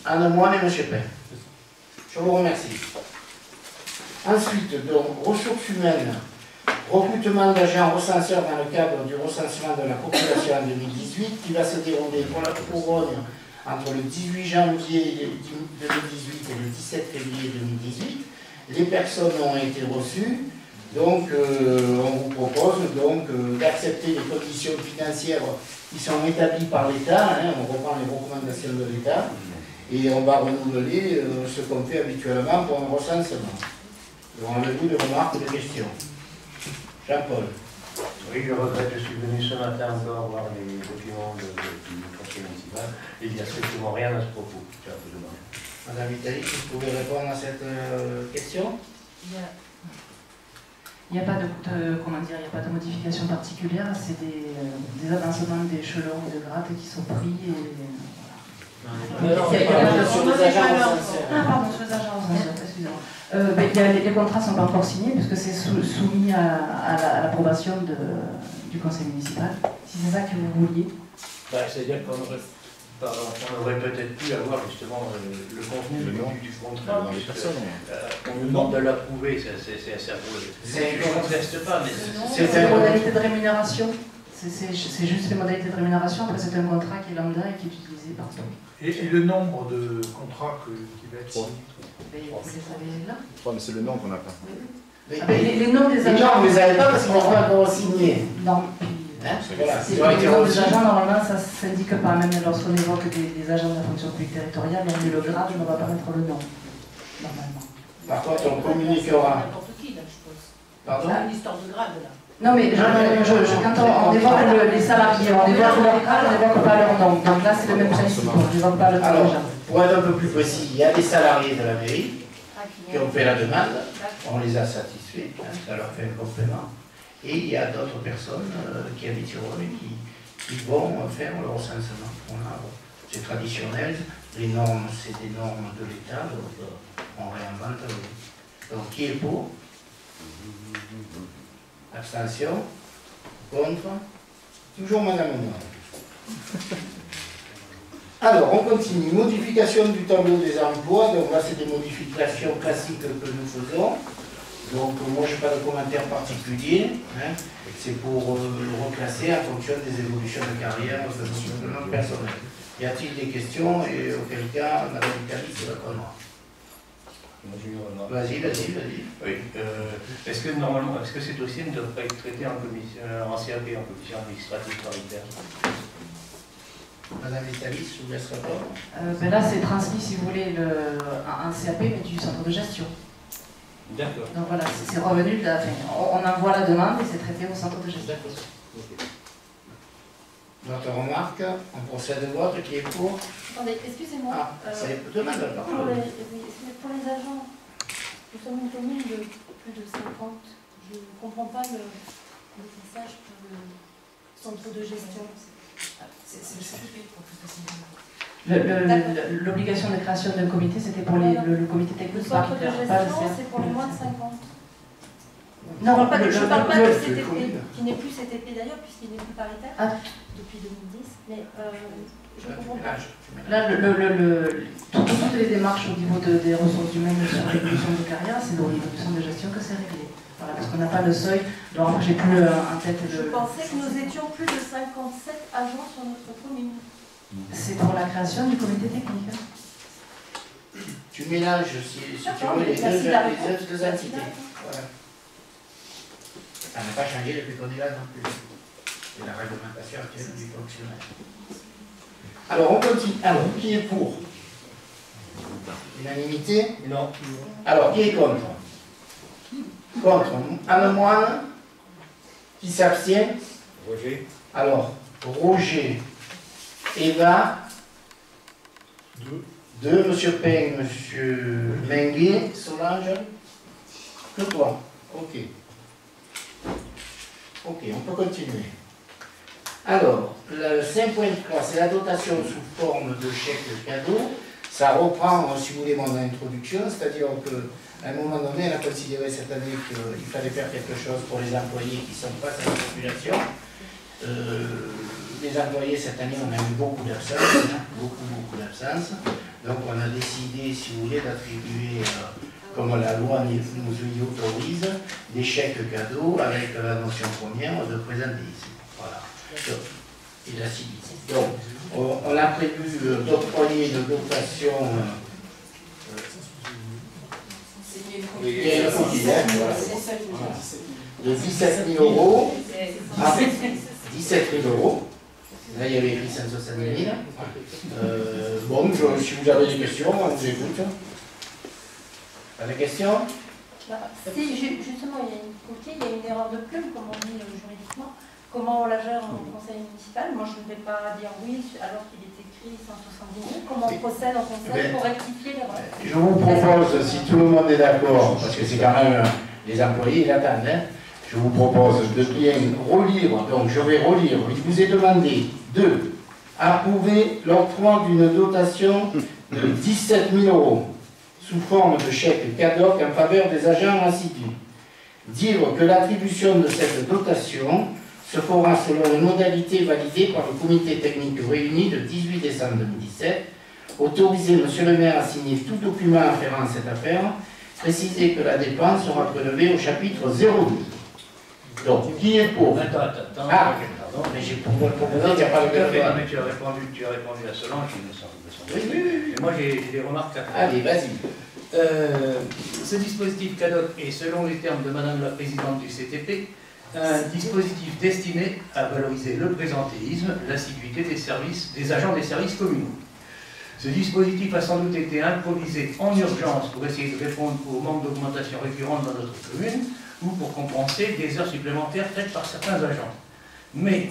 Anne Moine et monsieur Pin. Je vous remercie. Ensuite, donc, ressources humaines, recrutement d'agents recenseurs dans le cadre du recensement de la population en 2018, qui va se dérouler pour la Couronne entre le 18 janvier 2018 et le 17 février 2018. Les personnes ont été reçues, donc on vous propose donc d'accepter les conditions financières qui sont établies par l'État, on reprend les recommandations de l'État, et on va renouveler ce qu'on fait habituellement pour un recensement. Avez-vous des remarques ou des questions? Jean-Paul. Oui, je regrette, je suis venu ce matin encore voir les documents du conseil municipal et il n'y a strictement rien à ce propos. Madame Vitali, vous pouvez répondre à cette question? Il n'y a pas de modification particulière, c'est des avancements d'échelons et de grades qui sont pris et Sur les agents Ah pardon, sur les agents recenseurs, excusez-moi. Les contrats ne sont pas encore signés puisque c'est soumis à l'approbation du conseil municipal. Si c'est ça que vous vouliez. C'est-à-dire qu'on aurait peut-être pu avoir justement le contenu du contrat. Dans les personnes. On nous demande de l'approuver, c'est assez avoué. Je ne conteste pas, mais c'est les modalités de rémunération. C'est juste les modalités de rémunération. Après, c'est un contrat qui est lambda et qui est utilisé partout. Et le nombre de contrats qui va être signé? Vous les savez là? 3, mais c'est le nom qu'on n'a pas. Les noms des Les agents. gens, vous ne les avez pas parce qu'on n'a pas encore signé. Non. Hein, voilà, Les ils ont été noms des reçus. agents, normalement, ça ne s'indique pas. Même lorsqu'on évoque des agents de la fonction publique territoriale, on met le grade, on ne va pas mettre le nom. Normalement. Par contre, on communiquera. N'importe qui, là, je pense. Pardon? C'est une histoire de grade, là. Non, mais quand on évoque les salariés, on évoque leur grade, on n'évoque pas leur nom. Donc là, c'est le même principe, on n'évoque pas le nom Alors, des gens. pour être un peu plus précis, il y a des salariés de la mairie qui ont fait la demande, on les a satisfaits, hein, ça leur fait un complément. Et il y a d'autres personnes qui habitent sur eux qui vont faire leur recensement. Voilà, c'est traditionnel, les normes, c'est des normes de l'État, donc on réinvente. Donc qui est pour? Abstention? Contre? Toujours Madame Noir. Alors, on continue. Modification du tableau des emplois. Donc là, c'est des modifications classiques que nous faisons. Donc, moi, je n'ai pas de commentaire particulier. Hein. C'est pour le reclasser en fonction des évolutions de carrière de notre personnel. Y a-t-il des questions? Et auquel cas, Madame Italie, c'est la première. Vas-y. Oui. Est-ce que normalement, est-ce que ces dossiers ne doivent pas être traités en commission, en CAP, en commission administrative paritaire? Madame Italie, je vous laisse répondre. Ben là, c'est transmis, si vous voulez, un CAP, mais du centre de gestion. D'accord. Donc voilà, c'est revenu de la fin. On envoie la demande et c'est traité au centre de gestion. Notre remarque, on procède au vote, qui est pour? Attendez, excusez-moi. C'est demande la parole. Pour les agents, nous sommes une commune de plus de 50. Je ne comprends pas le message pour le centre de gestion. L'obligation de création d'un comité, c'était pour le comité Le technique centre de paritaire, pas le gestion, CA. c'est pour les moins de 50. Non, Je ne parle pas de CTP, commune. qui n'est plus CTP d'ailleurs, puisqu'il n'est plus paritaire Ah. depuis 2010. Mais je ne comprends pas. Là, toutes les démarches au niveau des ressources humaines sur l'évolution de carrière, c'est au niveau du centre de gestion que c'est réglé. Voilà, parce qu'on n'a pas de seuil. Alors, j'ai plus en tête Je pensais que nous étions plus de 57 agents sur notre commune. C'est pour la création du comité technique. Tu mélanges, si tu D'accord, veux, les merci de la réponse. deux entités. Voilà. Ça n'a pas changé depuis qu'on est là non plus. C'est la réglementation actuelle du fonctionnaire. Alors, on continue. Alors, qui est pour? Unanimité? Non. Alors, qui est contre? Contre. Anne Moine? Qui s'abstient? Roger. Alors, Roger, Eva, 2, Monsieur Peng, Monsieur Menguet, Solange, que toi. Ok. Ok, on peut continuer. Alors, le 5.3, c'est la dotation sous forme de chèque cadeau. Ça reprend, si vous voulez, mon introduction, c'est-à-dire qu'à un moment donné, elle a considéré cette année qu'il fallait faire quelque chose pour les employés qui sont face à la population. Les employés, cette année, on a eu beaucoup d'absences, beaucoup d'absences. Donc on a décidé, si vous voulez, d'attribuer, comme la loi nous y autorise, des chèques cadeaux avec la notion première de présenter ici. Voilà. Et la civilité. Donc, on a prévu d'octroyer une dotation de 17 000 euros. 17 000 euros. Là, il y avait écrit 160 000. Bon, si vous avez des questions, on vous écoute. Pas de questions? Si, justement, il y a une erreur de plume, comme on dit juridiquement. Comment on la gère en conseil municipal? Moi, je ne vais pas dire oui alors qu'il est écrit 170 000. Comment on procède en conseil pour rectifier l'erreur? Je vous propose, si tout le monde est d'accord, parce que c'est quand même les employés, ils attendent, hein, je vous propose de bien relire, donc je vais relire. Il vous est demandé de approuver l'octroi d'une dotation de 17 000 euros sous forme de chèque cadeau en faveur des agents assidus. Dire que l'attribution de cette dotation se fera selon les modalités validées par le comité technique réuni le 18 décembre 2017. Autoriser M. le maire à signer tout document afférent à cette affaire. Préciser que la dépense sera prélevée au chapitre 02. Donc, qui est pour? Attends. Ah, pardon. mais j'ai proposé, il n'y a pas de Non, mais tu as répondu à Solange, il me semble. Oui. Et moi, j'ai des remarques à faire. Allez, vas-y. Ce dispositif CADOC est, selon les termes de Madame la Présidente du CTP, un dispositif destiné à valoriser le présentéisme, l'assiduité des agents des services communaux. Ce dispositif a sans doute été improvisé en urgence pour essayer de répondre au manque d'augmentation récurrente dans notre commune ou pour compenser des heures supplémentaires faites par certains agents. Mais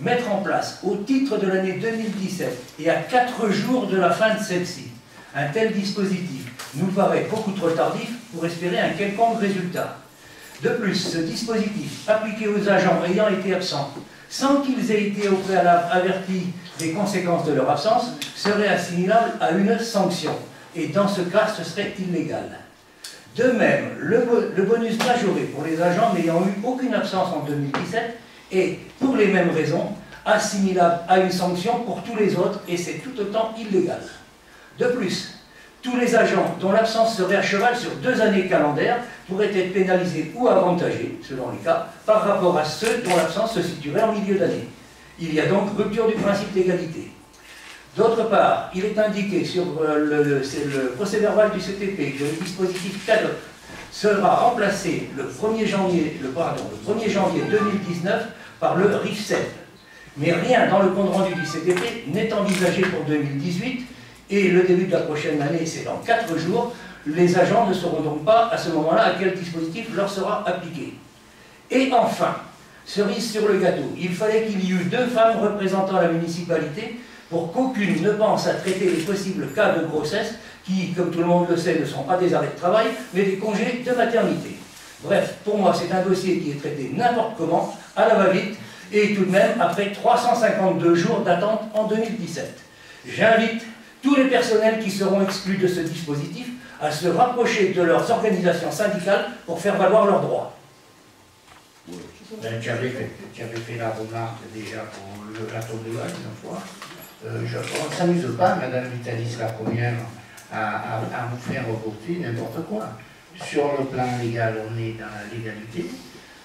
mettre en place, au titre de l'année 2017 et à 4 jours de la fin de celle-ci, un tel dispositif nous paraît beaucoup trop tardif pour espérer un quelconque résultat. De plus, ce dispositif, appliqué aux agents ayant été absents, sans qu'ils aient été au préalable avertis des conséquences de leur absence, serait assimilable à une sanction. Et dans ce cas, ce serait illégal. De même, le bonus majoré pour les agents n'ayant eu aucune absence en 2017 est, pour les mêmes raisons, assimilable à une sanction pour tous les autres, et c'est tout autant illégal. De plus, tous les agents dont l'absence serait à cheval sur 2 années calendaires pourraient être pénalisés ou avantagés, selon les cas, par rapport à ceux dont l'absence se situerait en milieu d'année. Il y a donc rupture du principe d'égalité. D'autre part, il est indiqué sur le procès-verbal du CTP que le dispositif CADOC sera remplacé le 1er janvier 2019 par le RIFSEP. Mais rien dans le compte-rendu du CTP n'est envisagé pour 2018, et le début de la prochaine année, c'est dans 4 jours. Les agents ne sauront donc pas à ce moment-là à quel dispositif leur sera appliqué. Et enfin, cerise sur le gâteau, il fallait qu'il y eût 2 femmes représentant la municipalité pour qu'aucune ne pense à traiter les possibles cas de grossesse qui, comme tout le monde le sait, ne sont pas des arrêts de travail, mais des congés de maternité. Bref, pour moi, c'est un dossier qui est traité n'importe comment, à la va-vite, et tout de même après 352 jours d'attente en 2017. J'invite tous les personnels qui seront exclus de ce dispositif à se rapprocher de leurs organisations syndicales pour faire valoir leurs droits. Tu avais fait la remarque déjà pour la tour de Valle une fois. On ne s'amuse pas, Madame Vitalis, la première, à vous faire reporter n'importe quoi. Sur le plan légal, on est dans la légalité.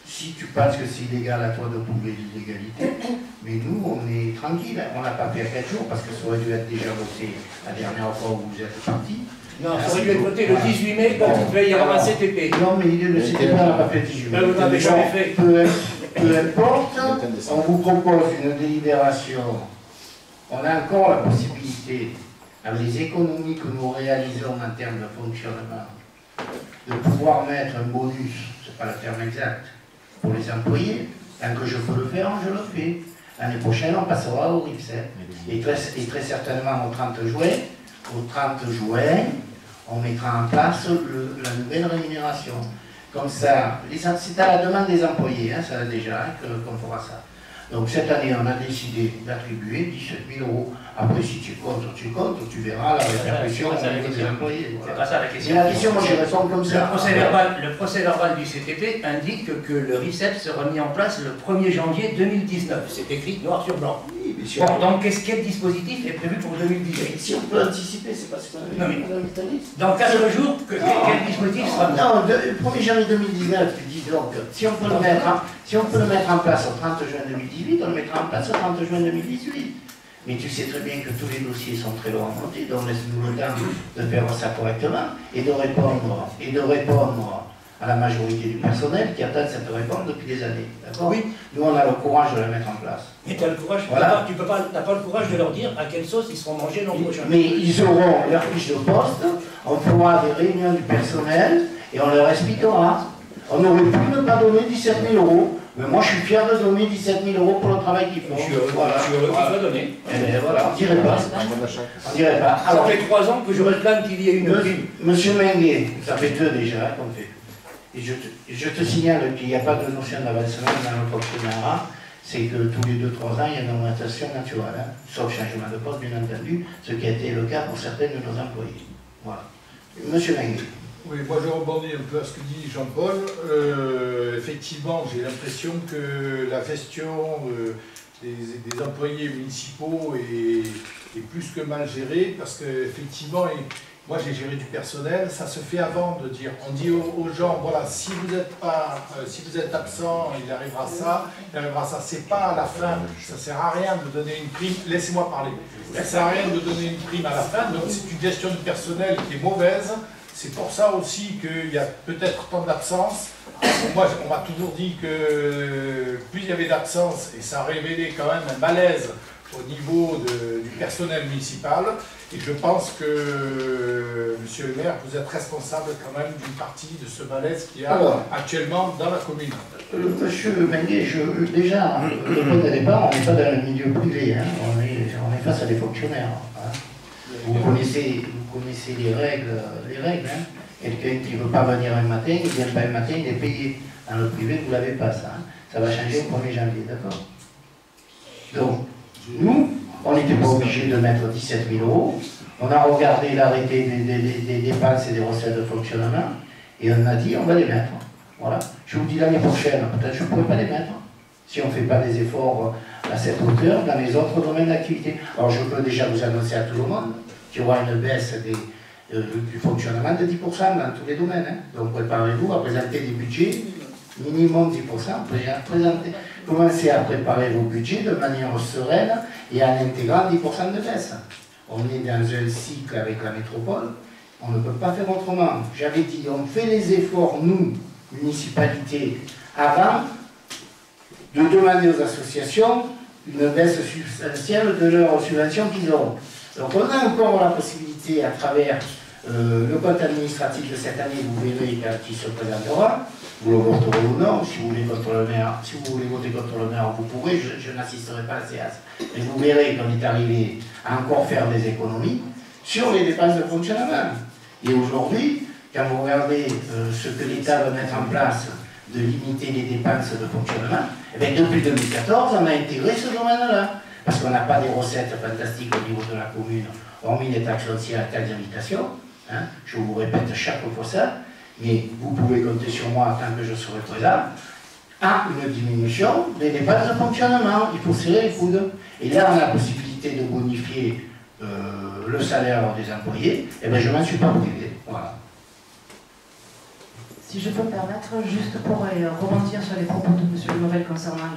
Si tu penses que c'est illégal, à toi de prouver l'illégalité. Mais nous, on est tranquille. On n'a pas fait 4 jours parce que ça aurait dû être déjà voté la dernière fois où vous êtes parti. Non, ça aurait dû être voté le 18 mai quand vous devez y avoir un CTP. Non, mais le CTP, on n'a pas fait le 18 mai. Vous n'avez jamais fait. Peu importe, on vous propose une délibération. On a encore la possibilité, avec les économies que nous réalisons en termes de fonctionnement, de pouvoir mettre un bonus, ce n'est pas le terme exact, pour les employés. Tant que je peux le faire, je le fais. L'année prochaine, on passera au RIFSEP. Et très certainement au 30 juin, on mettra en place la nouvelle rémunération. Comme ça, c'est à la demande des employés, hein, ça déjà, qu'on fera ça. Donc cette année, on a décidé d'attribuer 17 000 €. Après, si tu comptes, tu verras la répercussion au niveau des employés. C'est pas ça la question. C'est la question, moi je réponds comme ça. Le procès-verbal du CTP indique que le RIFSEP sera mis en place le 1er janvier 2019. C'est écrit noir sur blanc. Oui, mais si bon, donc quel dispositif est prévu pour 2018? Si on peut anticiper, c'est pas ce qu'on a dit. Dans 4 jours, quel dispositif sera mis? Non, le 1er janvier 2019, tu dis donc, si on peut le mettre en place au 30 juin 2018, on le mettra en place au 30 juin 2018. Mais tu sais très bien que tous les dossiers sont très loin à monter, donc laisse-nous le temps de faire ça correctement et de répondre à la majorité du personnel qui attend cette réponse depuis des années. D'accord? Oui. Nous, on a le courage de la mettre en place. Mais tu as le courage, voilà. Tu n'as pas le courage de leur dire à quelle sauce ils seront mangés l'an prochain. Mais ils auront leur fiche de poste, on fera des réunions du personnel et on leur expliquera. On aurait pu ne pas donner 17 000 €. Mais moi, je suis fier de donner 17 000 € pour le travail qu'ils font. Je suis heureux qu'il soit donné. Eh bien, voilà, on ne dirait pas. On dirait pas. Alors, ça fait 3 ans que je réclame qu'il y ait une prime. Monsieur Menguet, ça fait 2 déjà qu'on fait. Et je te signale qu'il n'y a pas de notion d'avancement dans le fonctionnaire. C'est que tous les 2-3 ans, il y a une augmentation naturelle, hein, sauf changement de poste, bien entendu, ce qui a été le cas pour certains de nos employés. Voilà. Monsieur Menguet. Oui, moi je rebondis un peu à ce que dit Jean-Paul. Effectivement, j'ai l'impression que la gestion des employés municipaux est plus que mal gérée, parce qu'effectivement, moi j'ai géré du personnel, ça se fait avant de dire, on dit aux gens, voilà, si vous êtes absent, il arrivera ça, c'est pas à la fin, ça sert à rien de donner une prime, laissez-moi parler, ça sert à rien de donner une prime à la fin, donc c'est une gestion du personnel qui est mauvaise. C'est pour ça aussi qu'il y a peut-être tant d'absence. Moi, on m'a toujours dit que plus il y avait d'absence, et ça révélait quand même un malaise au niveau du personnel municipal. Et je pense que, monsieur le maire, vous êtes responsable quand même d'une partie de ce malaise qu'il y a actuellement dans la commune. Monsieur Menguet, déjà, le point de départ, on n'est pas dans le milieu privé, hein. On est face à des fonctionnaires. Hein. Vous connaissez les règles. Hein. Quelqu'un qui ne veut pas venir un matin, il ne vient pas un matin, il est payé. Dans le privé, vous ne l'avez pas, ça. Hein. Ça va changer au 1er janvier, d'accord? Donc, nous, on n'était pas obligé de mettre 17 000 €. On a regardé l'arrêté des dépenses et des recettes de fonctionnement, et on a dit, on va les mettre. Voilà. Je vous dis l'année prochaine, peut-être je ne pourrai pas les mettre, si on ne fait pas des efforts à cette hauteur dans les autres domaines d'activité. Alors je peux déjà vous annoncer à tout le monde qu'il y aura une baisse du fonctionnement de 10% dans tous les domaines. Hein. Donc préparez-vous à présenter des budgets minimum 10%. Commencez à préparer vos budgets de manière sereine et en intégrant 10% de baisse. On est dans un cycle avec la métropole, on ne peut pas faire autrement. J'avais dit, on fait les efforts, nous, municipalités, avant de demander aux associations une baisse substantielle de leurs subventions qu'ils auront. Donc on a encore la possibilité, à travers le compte administratif de cette année, vous verrez qui se présentera, vous le voterez ou non, si vous voulez contre le maire, si vous voulez voter contre le maire, vous pourrez, je n'assisterai pas à la séance. Mais vous verrez qu'on est arrivé à encore faire des économies sur les dépenses de fonctionnement. Et aujourd'hui, quand vous regardez ce que l'État va mettre en place de limiter les dépenses de fonctionnement, eh bien, depuis 2014, on a intégré ce domaine-là. Parce qu'on n'a pas des recettes fantastiques au niveau de la commune, hormis les taxes foncières et taxes d'habitation. Hein, je vous répète chaque fois ça, mais vous pouvez compter sur moi tant que je serai présent, à une diminution des dépenses de fonctionnement. Il faut serrer les coudes. Et là, on a la possibilité de bonifier le salaire des employés. Et bien, je ne m'en suis pas privé. Voilà. Si je peux me permettre, juste pour rebondir sur les propos de M. Lemovel concernant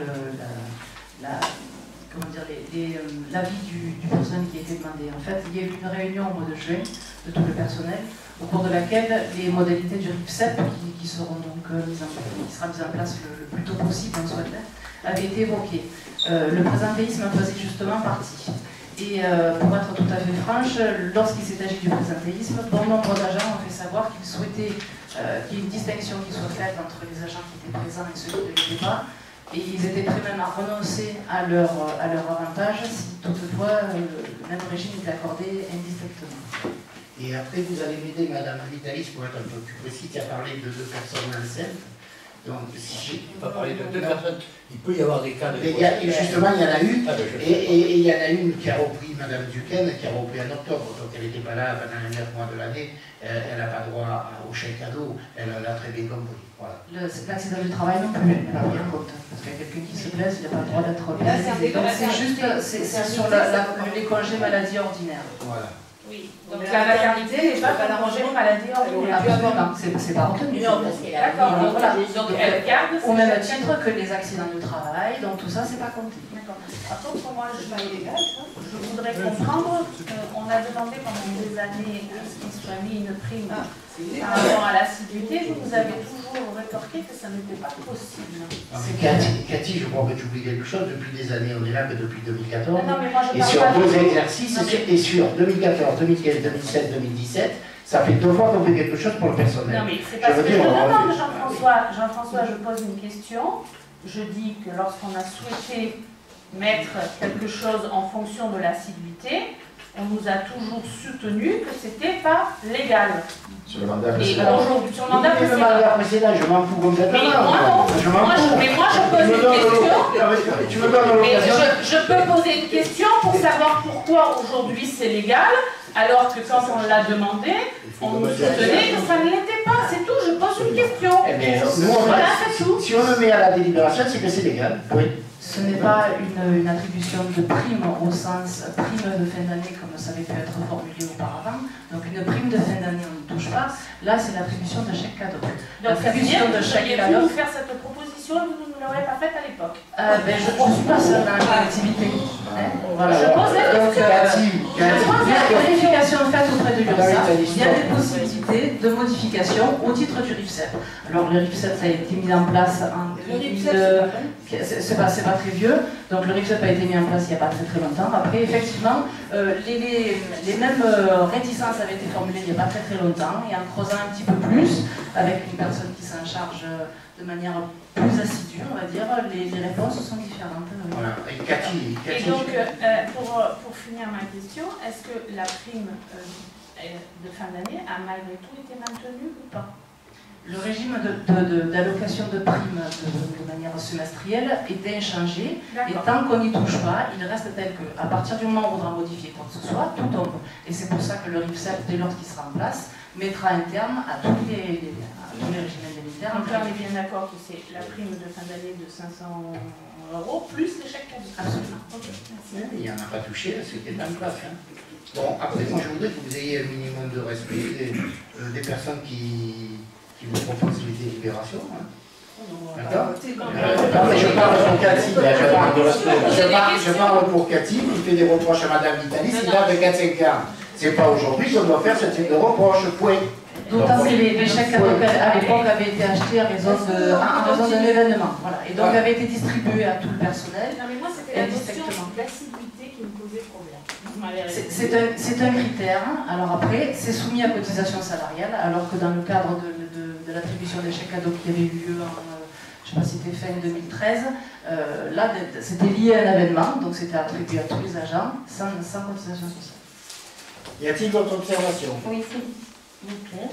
l'avis du personnel qui a été demandé. En fait, il y a eu une réunion au mois de juin de tout le personnel, au cours de laquelle les modalités du RIPSEP, qui seront donc qui sera mise en place le plus tôt possible, on souhaite, avaient été évoquées. Le présentéisme en faisait justement partie. Et pour être tout à fait franche, lorsqu'il s'est agi du présentéisme, bon nombre d'agents ont fait savoir qu'ils souhaitaient qu'il y ait une distinction qui soit faite entre les agents qui étaient présents et ceux qui ne l'étaient pas. Et ils étaient prêts même à renoncer à leur avantage si toutefois le même régime était accordé indistinctement. Et après, vous allez m'aider, Madame Vitalis, pour être un peu plus précis, qui a parlé de 2 personnes enceintes. Donc, si on ne peut pas parler de 2 personnes, il peut y avoir des cas de... Justement, il y en a eu, et il y en a une qui a repris, Madame Duquesne, qui a repris en octobre, donc elle n'était pas là pendant les 9 mois de l'année, elle n'a pas droit au chèque cadeau, elle l'a très bien compris. Voilà. L'accident du travail non plus, elle n'a rien compte, parce qu'il y a quelqu'un qui se blesse, il n'a pas le droit d'être pénalisé. Donc c'est juste, c'est sur les congés maladie ordinaires. Voilà. Oui, donc la maternité n'est pas un congé maladie ordinaire. Absolument, c'est pas retenu. D'accord, donc elle garde au même titre que les accidents du travail, donc tout ça, c'est pas compté. D'accord. Par contre, moi, je voudrais comprendre, on a demandé pendant des années à ce qu'il soit mis une prime par rapport à l'assiduité, vous avez toujours rétorqué que ça n'était pas possible. Cathy, je crois que tu oublies quelque chose, depuis des années, on est là que depuis 2014, non, mais moi, je et sur 2 exercices, et sur 2014, 2015, 2016, 2017, ça fait 2 fois qu'on fait quelque chose pour le personnel. Non, mais c'est pas ce que je demande, Jean-François. Jean-François, je pose une question. Je dis que lorsqu'on a souhaité mettre quelque chose en fonction de l'assiduité, on nous a toujours soutenu que c'était pas légal. Sur le mandat précédent. Sur le mandat précédent. Le mandat précédent, je m'en fous complètement. Mais moi, non. Mais moi, je pose une question. Tu me donnes l'occasion. Je peux poser une question pour savoir pourquoi aujourd'hui c'est légal, alors que quand on l'a demandé, on nous soutenait que ça ne l'était pas. C'est tout, je pose une question. Eh bien, voilà, c'est tout. Si on le met à la délibération, c'est que c'est légal. Oui. Ce n'est pas une attribution de prime au sens prime de fin d'année comme ça avait pu être formulé auparavant. Donc une prime de fin d'année, on ne touche pas. Là, c'est l'attribution de chèque cadeau. L'attribution de chèque cadeau. Vous faire cette proposition, vous ne l'aurez pas faite à l'époque. Je ne suis pas seule dans la collectivité. Voilà. Je pose la Donc, il y a des modifications faites auprès de l'URSSAF. Il y a des possibilités de modification au titre du RIFSEP. Alors le RIFSEP, ça a été mis en place en 2000. C'est pas très vieux. Donc le RIFSEP a été mis en place il n'y a pas très longtemps. Après, effectivement, les mêmes réticences avaient été formulées il n'y a pas très longtemps. Et en creusant un petit peu plus, avec une personne qui s'en charge de manière plus assidue, on va dire, les réponses sont différentes. Voilà. Et Cathy, Et donc, pour finir ma question, est-ce que la prime de fin d'année a malgré tout été maintenue ou pas? Le régime d'allocation de primes de manière semestrielle est inchangé, et tant qu'on n'y touche pas, il reste tel que, à partir du moment où on voudra modifier quoi que ce soit, tout tombe. Et c'est pour ça que le RIFSEP, dès lors qu'il sera en place, mettra un terme à tous les régimes indemnitaires. Donc là, on est bien d'accord que c'est la prime de fin d'année de 500 € plus les chèques cadeaux. Absolument. Okay. il n'y en a pas touché, c'était en place. Hein. Bon, après, moi, je voudrais que vous ayez un minimum de respect des personnes qui vous proposent les délibérations. Hein. D'accord. Je parle pour Cathy, je parle pour Cathy, qui fait des reproches à Madame Vitali, c'est là de 4-5 ans. C'est pas aujourd'hui qu'on doit faire ce type de reproche, point. D'autant que les chèques cadeaux à l'époque avaient été achetés en raison d'un événement. Voilà. Et donc avaient été distribués à tout le personnel. Non mais moi c'était la notion d'assiduité qui me posait problème. C'est un critère. Alors après, c'est soumis à cotisation salariale, alors que dans le cadre de l'attribution des chèques cadeaux qui avait eu lieu en, je ne sais pas si c'était fin 2013, là c'était lié à un événement, donc c'était attribué à tous les agents sans cotisation sociale. Y a-t-il d'autres observations? Oui, c'est nickel.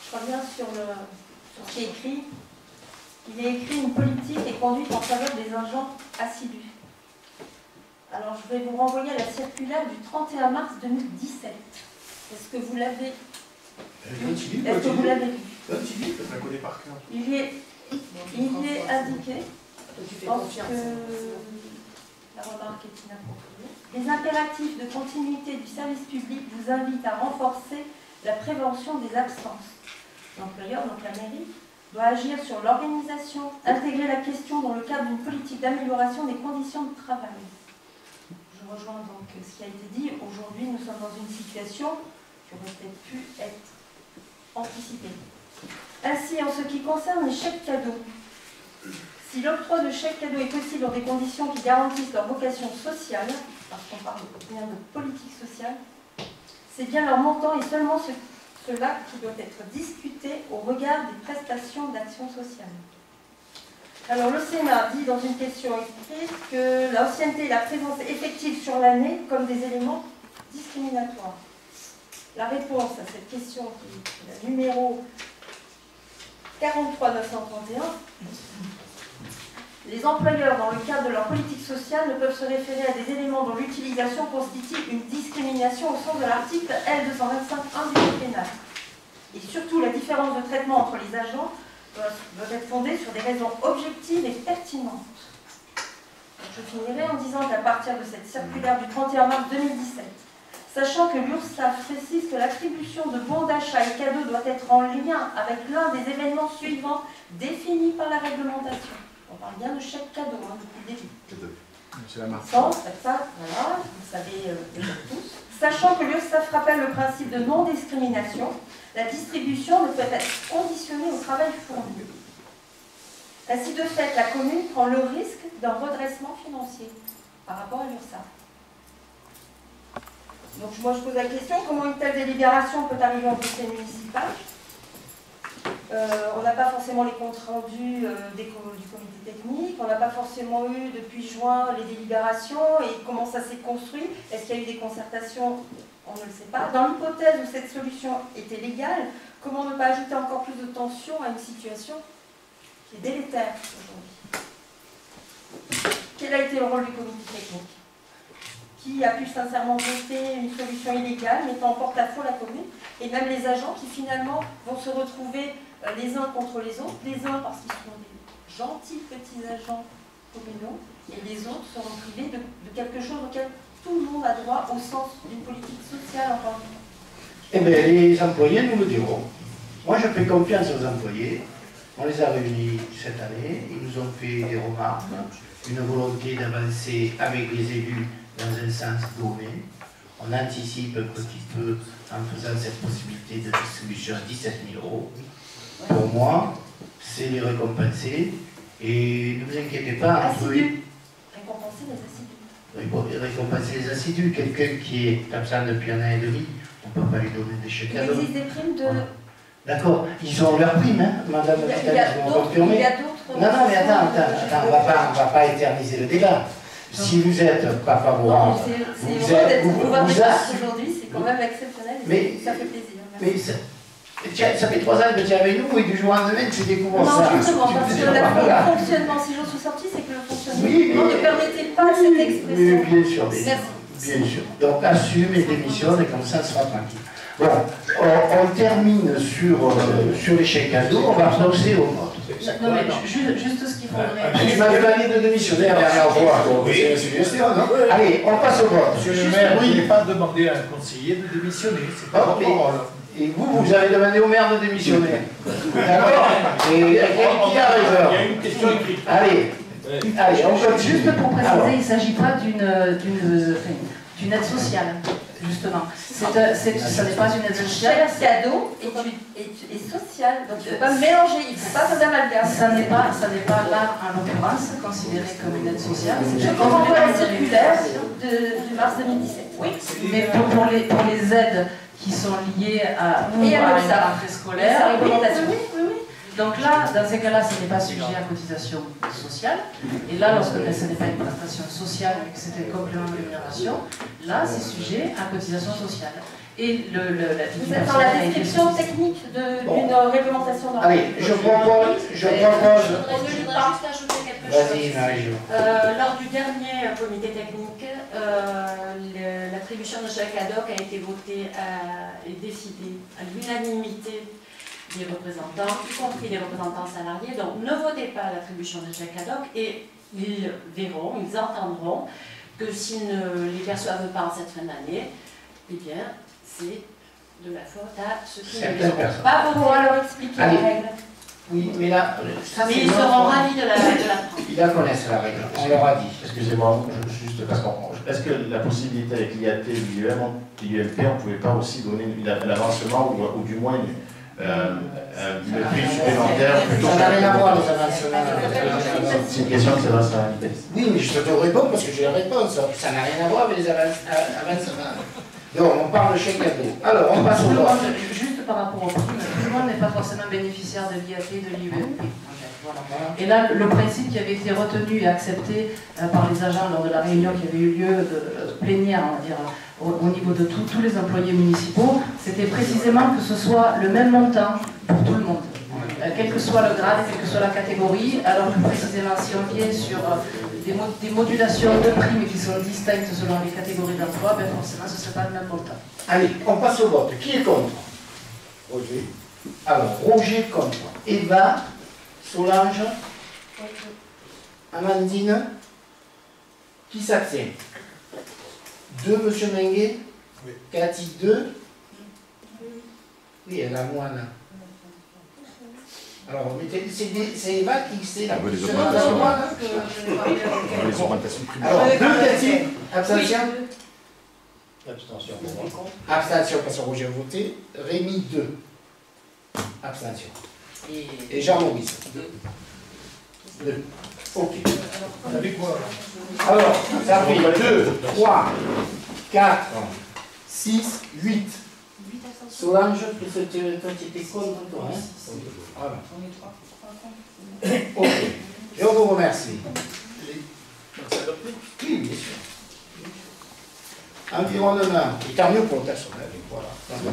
Je reviens sur ce qui est écrit. Il est écrit une politique est conduite en faveur des agents assidus. Alors je vais vous renvoyer à la circulaire du 31 mars 2017. Est-ce que vous l'avez vu? Est-ce que vous l'avez vu? Je la connais par cœur. Il y est indiqué, je pense que la remarque est inappropriée. Les impératifs de continuité du service public vous invitent à renforcer la prévention des absences. L'employeur, donc la mairie, doit agir sur l'organisation, intégrer la question dans le cadre d'une politique d'amélioration des conditions de travail. Je rejoins donc ce qui a été dit. Aujourd'hui, nous sommes dans une situation qui aurait peut-être pu être anticipée. Ainsi, en ce qui concerne les chèques cadeaux, si l'octroi de chèques cadeaux est possible dans des conditions qui garantissent leur vocation sociale, parce qu'on parle bien de politique sociale, c'est bien leur montant et seulement cela qui doit être discuté au regard des prestations d'action sociale. Alors le Sénat dit dans une question écrite que l'ancienneté et la présence effective sur l'année comme des éléments discriminatoires. La réponse à cette question, qui est la numéro 43931, les employeurs, dans le cadre de leur politique sociale, ne peuvent se référer à des éléments dont l'utilisation constitue une discrimination au sens de l'article L225.1 du Code pénal. Et surtout, la différence de traitement entre les agents doit être fondée sur des raisons objectives et pertinentes. Je finirai en disant qu'à partir de cette circulaire du 31 mars 2017, sachant que l'URSSAF précise que l'attribution de bons d'achat et cadeaux doit être en lien avec l'un des événements suivants définis par la réglementation. On parle bien de chèque cadeau depuis le début. C'est la marque. Ça, voilà, vous savez déjà tous. Sachant que l'URSSAF rappelle le principe de non-discrimination, la distribution ne peut être conditionnée au travail fourni. Ainsi de fait, la commune prend le risque d'un redressement financier par rapport à l'URSSAF. Donc moi je pose la question, comment une telle délibération peut arriver en conseil municipal? On n'a pas forcément les comptes rendus du comité technique, on n'a pas forcément eu depuis juin les délibérations et comment ça s'est construit. Est-ce qu'il y a eu des concertations? On ne le sait pas. Dans l'hypothèse où cette solution était légale, comment ne pas ajouter encore plus de tension à une situation qui est délétère aujourd'hui? Quel a été le rôle du comité technique? Qui a pu sincèrement voter une solution illégale, mettant en porte-à-faux la commune, et même les agents qui finalement vont se retrouver les uns contre les autres, les uns parce qu'ils sont des gentils petits agents communaux, et les autres seront privés de quelque chose auquel tout le monde a droit au sens d'une politique sociale encore une fois. Eh bien, les employés nous le diront. Moi, je fais confiance aux employés. On les a réunis cette année, ils nous ont fait des remarques, une volonté d'avancer avec les élus dans un sens donné. On anticipe un petit peu en faisant cette possibilité de distribution à 17 000 €. Pour moi, c'est les récompenser et ne vous inquiétez pas. Assidus. Récompenser les assidus. Récompenser les assidus. Quelqu'un qui est absent depuis 1 an et demi, on ne peut pas lui donner des chèques Il cadeaux. existe des primes de... Voilà. D'accord, ils ont leur prime, hein, madame la Il y a d'autres... Non, mais attends, on va pas éterniser le débat. Si vous n'êtes pas favorable, C'est heureux d'être pouvoir débattre aujourd'hui, c'est quand même exceptionnel, mais ça fait plaisir. Mais ça fait 3 ans que tu es avec nous et du jour au lendemain tu découvres ça. Non, justement, parce que le fonctionnement, si j'en suis sortie, c'est que le fonctionnement ne permettait pas cette expression. Bien sûr, Merci. bien sûr. Donc assume et démissionne et comme ça, sera tranquille. Bon, on termine sur les chèques cadeaux, on va passer au vote. Non, mais juste ce qu'il faudrait. Tu m'avais demandé de démissionner la dernière fois. Oui. Allez, on passe au vote. Monsieur le maire, je n'ai pas demandé à un conseiller de démissionner, c'est pas votre parole. Et vous avez demandé au maire de démissionner. D'accord. Et qui a raison? Il y a une question écrite. Allez, on continue. Juste pour préciser, il ne s'agit pas d'une aide sociale, justement. Ça n'est pas une aide sociale. Chaque cadeau est social, donc il ne faut pas mélanger, il ne faut pas faire d'amalgame. Ça n'est pas là, en l'occurrence, considéré comme une aide sociale. Je vous renvoie la circulaire du mars 2017. Oui, mais pour les aides qui sont liées à une rentrée scolaire. Donc là, dans ces cas-là, ce n'est pas sujet à cotisation sociale. Et là, lorsque ce n'est pas une prestation sociale, mais que c'est un complément de rémunération, là, c'est sujet à cotisation sociale. Et vous êtes dans la description technique d'une réglementation normale. Allez, je propose. Je voudrais juste ajouter quelque chose. Vas-y, Marie-Jo. Lors du dernier comité technique, l'attribution de chèque ad hoc a été votée et décidée à l'unanimité des représentants, y compris des représentants salariés. Donc ne votez pas l'attribution de chèque ad hoc et ils verront, ils entendront que s'ils ne les perçoivent pas en cette fin d'année, eh bien c'est de la faute à ceux qui ne les auront pas voté. Pour leur expliquer la règle. Oui, mais là, mais ils seront ravis de la prendre. Ils la connaissent la règle, on leur a dit. Excusez-moi, juste parce qu'on... Est-ce que la possibilité avec l'IAT et l'IULP, on ne pouvait pas aussi donner l'avancement ou du moins le prix supplémentaire plutôt que... Ça n'a rien à voir, les avancements. C'est une question qui s'adresse à l'IAT. Oui, mais je te réponds parce que j'ai la réponse. Ça n'a rien à voir avec les avancements. Donc, on parle de chèque cadeau. Alors, on passe au vote. Juste par rapport au prix, tout le monde n'est pas forcément bénéficiaire de l'IAT et de l'IULP. Et là, le principe qui avait été retenu et accepté par les agents lors de la réunion qui avait eu lieu plénière, on va dire, au niveau de tous les employés municipaux, c'était précisément que ce soit le même montant pour tout le monde. Quel que soit le grade, quelle que soit la catégorie, alors que précisément si on vient sur des modulations de primes qui sont distinctes selon les catégories d'emploi, ben forcément ce ne serait pas le même montant. Allez, on passe au vote. Qui est contre? Roger. Alors, Roger contre. Eva, Solange, Amandine, qui s'abstient? 2, monsieur Menguet. Oui. Cathy, 2. Oui, elle a moins là. Alors, c'est Eva qui sait la Les position. augmentations primaires. Alors, 2 Cathy, abstention. Abstention pour moi. Abstention parce que Roger a voté. Rémi, 2. Abstention. Et Jean-Maurice. 2. Ok. Vous savez quoi? Alors, ça fait 2, 3, 4, 6, 8. Solange, toi tu étais contre toi. Hein? Voilà. Ok. Je vous remercie. Oui, bien sûr. Environnement. Et tant mieux pour le personnel. Voilà.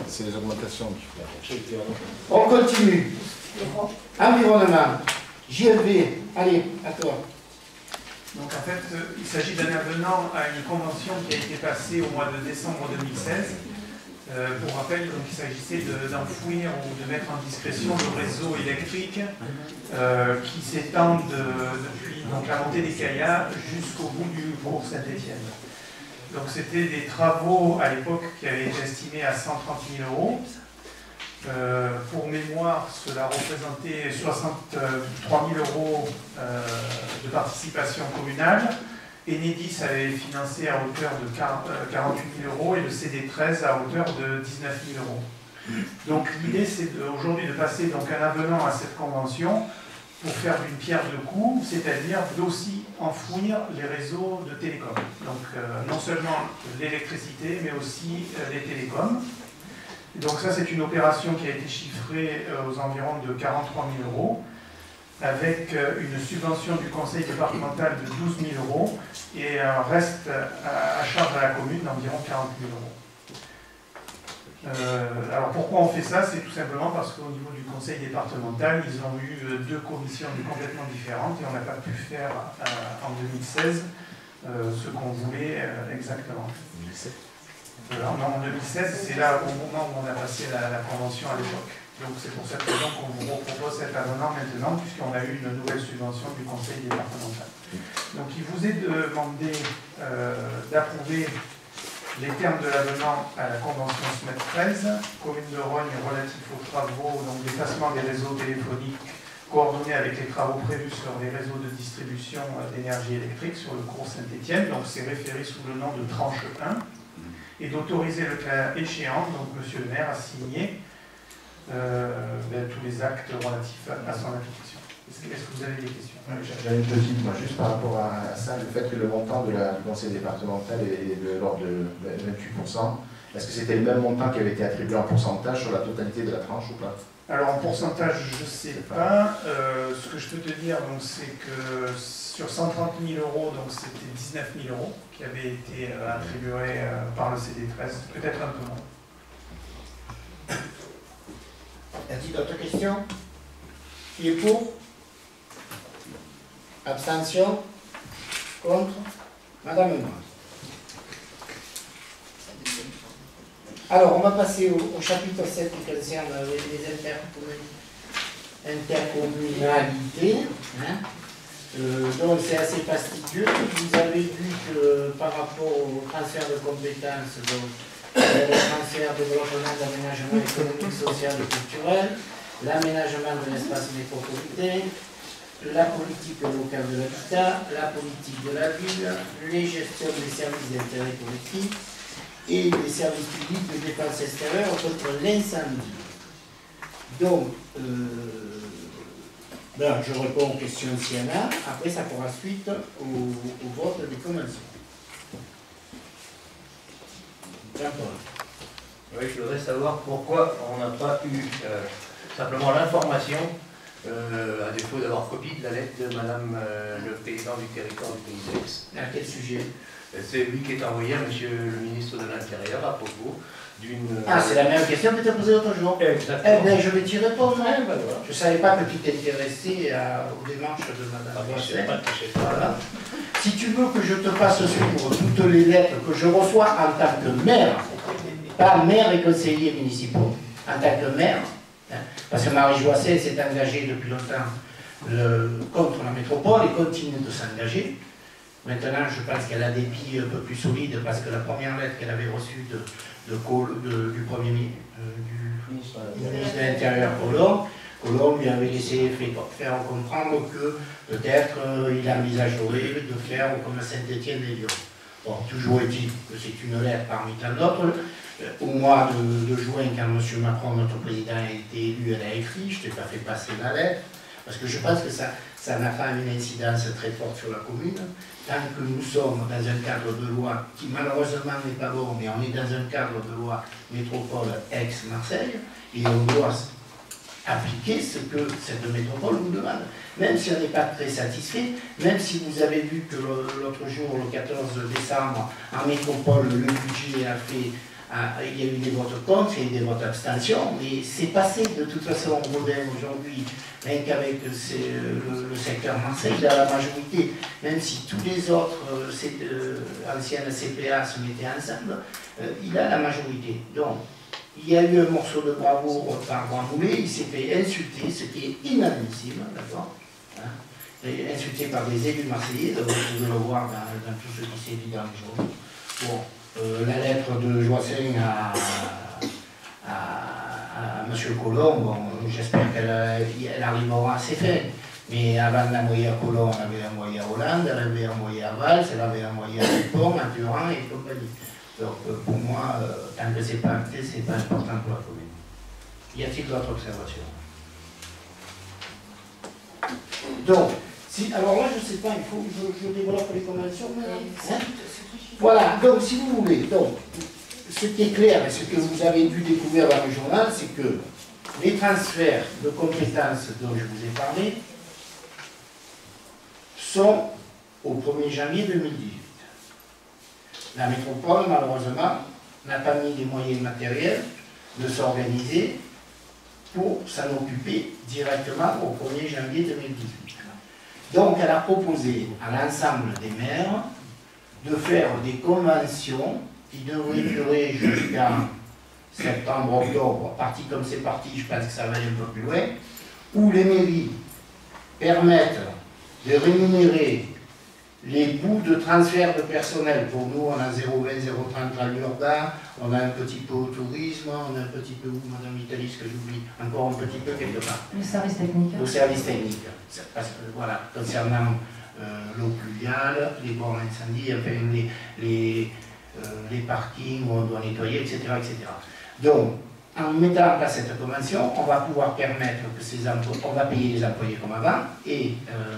C'est les augmentations. On continue. Environnement. JLV, allez, à toi. Donc en fait, il s'agit d'un avenant à une convention qui a été passée au mois de décembre 2016. Pour rappel, donc, il s'agissait d'enfouir ou de mettre en discrétion le réseau électrique qui s'étend depuis donc, la montée des Caillas jusqu'au bout du bourg Saint-Étienne. Donc c'était des travaux à l'époque qui avaient été estimés à 130 000 €. Pour mémoire, cela représentait 63 000 € de participation communale. Enedis avait financé à hauteur de 48 000 € et le CD13 à hauteur de 19 000 €. Donc l'idée c'est aujourd'hui de passer donc un avenant à cette convention pour faire d'une pierre deux coups, c'est-à-dire d'aussi enfouir les réseaux de télécom. Donc non seulement l'électricité, mais aussi les télécoms. Et donc ça c'est une opération qui a été chiffrée aux environs de 43 000 €, avec une subvention du conseil départemental de 12 000 € et un reste à charge à la commune d'environ 40 000 €. Alors pourquoi on fait ça? C'est tout simplement parce qu'au niveau du conseil départemental, ils ont eu deux commissions complètement différentes et on n'a pas pu faire en 2016 ce qu'on voulait exactement. En 2016, c'est là au moment où on a passé la convention à l'époque. Donc c'est pour cette raison qu'on vous propose cet avenant maintenant, puisqu'on a eu une nouvelle subvention du conseil départemental. Donc il vous est demandé d'approuver les termes de l'avenant à la convention SMET 13, commune de Rogne relatif aux travaux, donc l'effacement des réseaux téléphoniques coordonnés avec les travaux prévus sur les réseaux de distribution d'énergie électrique sur le cours Saint-Étienne, donc c'est référé sous le nom de tranche 1, et d'autoriser le cas échéant, donc monsieur le maire a signé tous les actes relatifs à son application. Est-ce que vous avez des questions? J'avais une petite, moi, juste par rapport à ça, le fait que le montant du conseil départemental est de l'ordre de 28%, est-ce que c'était le même montant qui avait été attribué en pourcentage sur la totalité de la tranche ou pas? Alors en pourcentage, je ne sais pas. Ce que je peux te dire, c'est que sur 130 000 €, c'était 19 000 € qui avaient été attribués par le CD13, peut-être un peu moins. Y a-t-il d'autres questions? Qui est pour? Abstention? Contre? Madame Moine. Alors, on va passer au chapitre 7 qui concerne les intercommunalités. Donc, c'est assez fastidieux. Vous avez vu que par rapport au transfert de compétences, donc, le transfert de développement, d'aménagement économique, social et culturel, l'aménagement de l'espace métropolitain, la politique locale de l'habitat, la politique de la ville, les gestions des services d'intérêt collectif et les services publics de défense extérieure contre l'incendie. Donc, je réponds aux questions s'il y en a. Après, ça fera suite au vote des conventions. Oui, je voudrais savoir pourquoi on n'a pas eu simplement l'information, à défaut d'avoir copie de la lettre de Madame le président du territoire du Pays d'Aix. À quel sujet? C'est lui qui est envoyé à Monsieur le ministre de l'Intérieur à propos d'une... Ah, c'est la même question que tu as posée l'autre jour. Exactement. Eh bien, je vais t'y répondre. Hein. Ben, voilà. Je ne savais pas que tu t'intéressais aux démarches de Madame Grosset. Voilà. Si tu veux que je te fasse suivre toutes les lettres que je reçois en tant que maire, pas maire et conseiller municipaux, en tant que maire, hein, parce que Marie Joisset s'est engagée depuis longtemps contre la métropole et continue de s'engager. Maintenant, je pense qu'elle a des pieds un peu plus solides parce que la première lettre qu'elle avait reçue du Premier ministre, du ministre de l'Intérieur, Collomb lui avait laissé faire comprendre que peut-être il envisagerait de faire comme Saint-Étienne et Lyon. Bon, toujours est-il que c'est une lettre parmi tant d'autres. Au mois de juin, quand M. Macron, notre président, a été élu, elle a écrit, je t'ai pas fait passer la lettre, parce que je pense que ça n'a pas une incidence très forte sur la commune. Tant que nous sommes dans un cadre de loi qui malheureusement n'est pas bon, mais on est dans un cadre de loi métropole ex-Marseille, et on doit appliquer ce que cette métropole nous demande. Même si on n'est pas très satisfait, même si vous avez vu que l'autre jour, le 14 décembre, en métropole, le budget a fait... il y a eu des votes contre, il y a eu des votes abstention, mais c'est passé de toute façon au modèle aujourd'hui, rien qu'avec le secteur Marseille, il a la majorité, même si tous les autres anciennes CPA se mettaient ensemble, il a la majorité. Donc, il y a eu un morceau de bravoure par Bramboulet, il s'est fait insulter, ce qui est inadmissible, d'accord, hein, insulté par des élus marseillais, vous pouvez le voir dans tout ce qui s'est dit dans les journaux. Bon, la lettre de Joassin à à M. Collomb, bon, j'espère qu'elle arrivera à ses fins. Mais avant de l'envoyer à Collomb, on avait envoyé à Hollande, elle avait envoyé à Valls, elle avait envoyé à Dupont, à Turin et compagnie. Donc pour moi, tant que c'est pas acté, c'est pas important pour la commune. Y a-t-il d'autres observations? Donc, alors là, je ne sais pas, il faut que je développe les conventions. Hein? Voilà, donc si vous voulez, donc, ce qui est clair et ce que vous avez dû découvrir dans le journal, c'est que les transferts de compétences dont je vous ai parlé sont au 1er janvier 2018. La métropole, malheureusement, n'a pas mis les moyens matériels de s'organiser pour s'en occuper directement au 1er janvier 2018. Donc, elle a proposé à l'ensemble des maires de faire des conventions qui devraient durer jusqu'à septembre-octobre. Parti comme c'est parti, je pense que ça va aller un peu plus loin, où les mairies permettent de rémunérer les bouts de transfert de personnel. Pour nous, on a 0,20, 0,30 à l'urbain, on a un petit peu au tourisme, on a un petit peu, Madame Vitalis, que j'oublie, encore un petit peu quelque part. Le service technique. Le service technique. Voilà, concernant l'eau pluviale, les bornes incendie, enfin les parkings où on doit nettoyer, etc., etc. Donc, en mettant en place cette convention, on va pouvoir permettre que ces emplois, on va payer les employés comme avant, et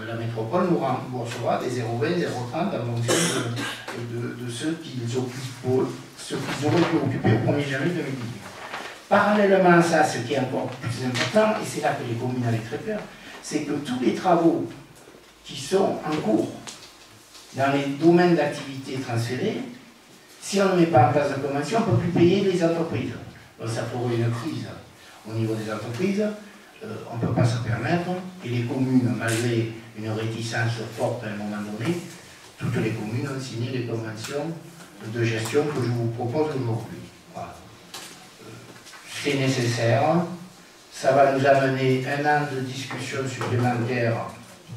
la métropole nous remboursera des 0,20, 0,30 en fonction de ceux qu'ils occupent, ceux qu'ils auraient pu occuper au 1er janvier 2018. Parallèlement à ça, ce qui est encore plus important, et c'est là que les communes avaient très peur, c'est que tous les travaux qui sont en cours dans les domaines d'activité transférés, si on ne met pas en place de convention, on ne peut plus payer les entreprises. Donc ça pourrait une crise au niveau des entreprises, on ne peut pas se permettre, et les communes, malgré une réticence forte à un moment donné, toutes les communes ont signé les conventions de gestion que je vous propose aujourd'hui. Voilà. C'est nécessaire, ça va nous amener un an de discussion supplémentaire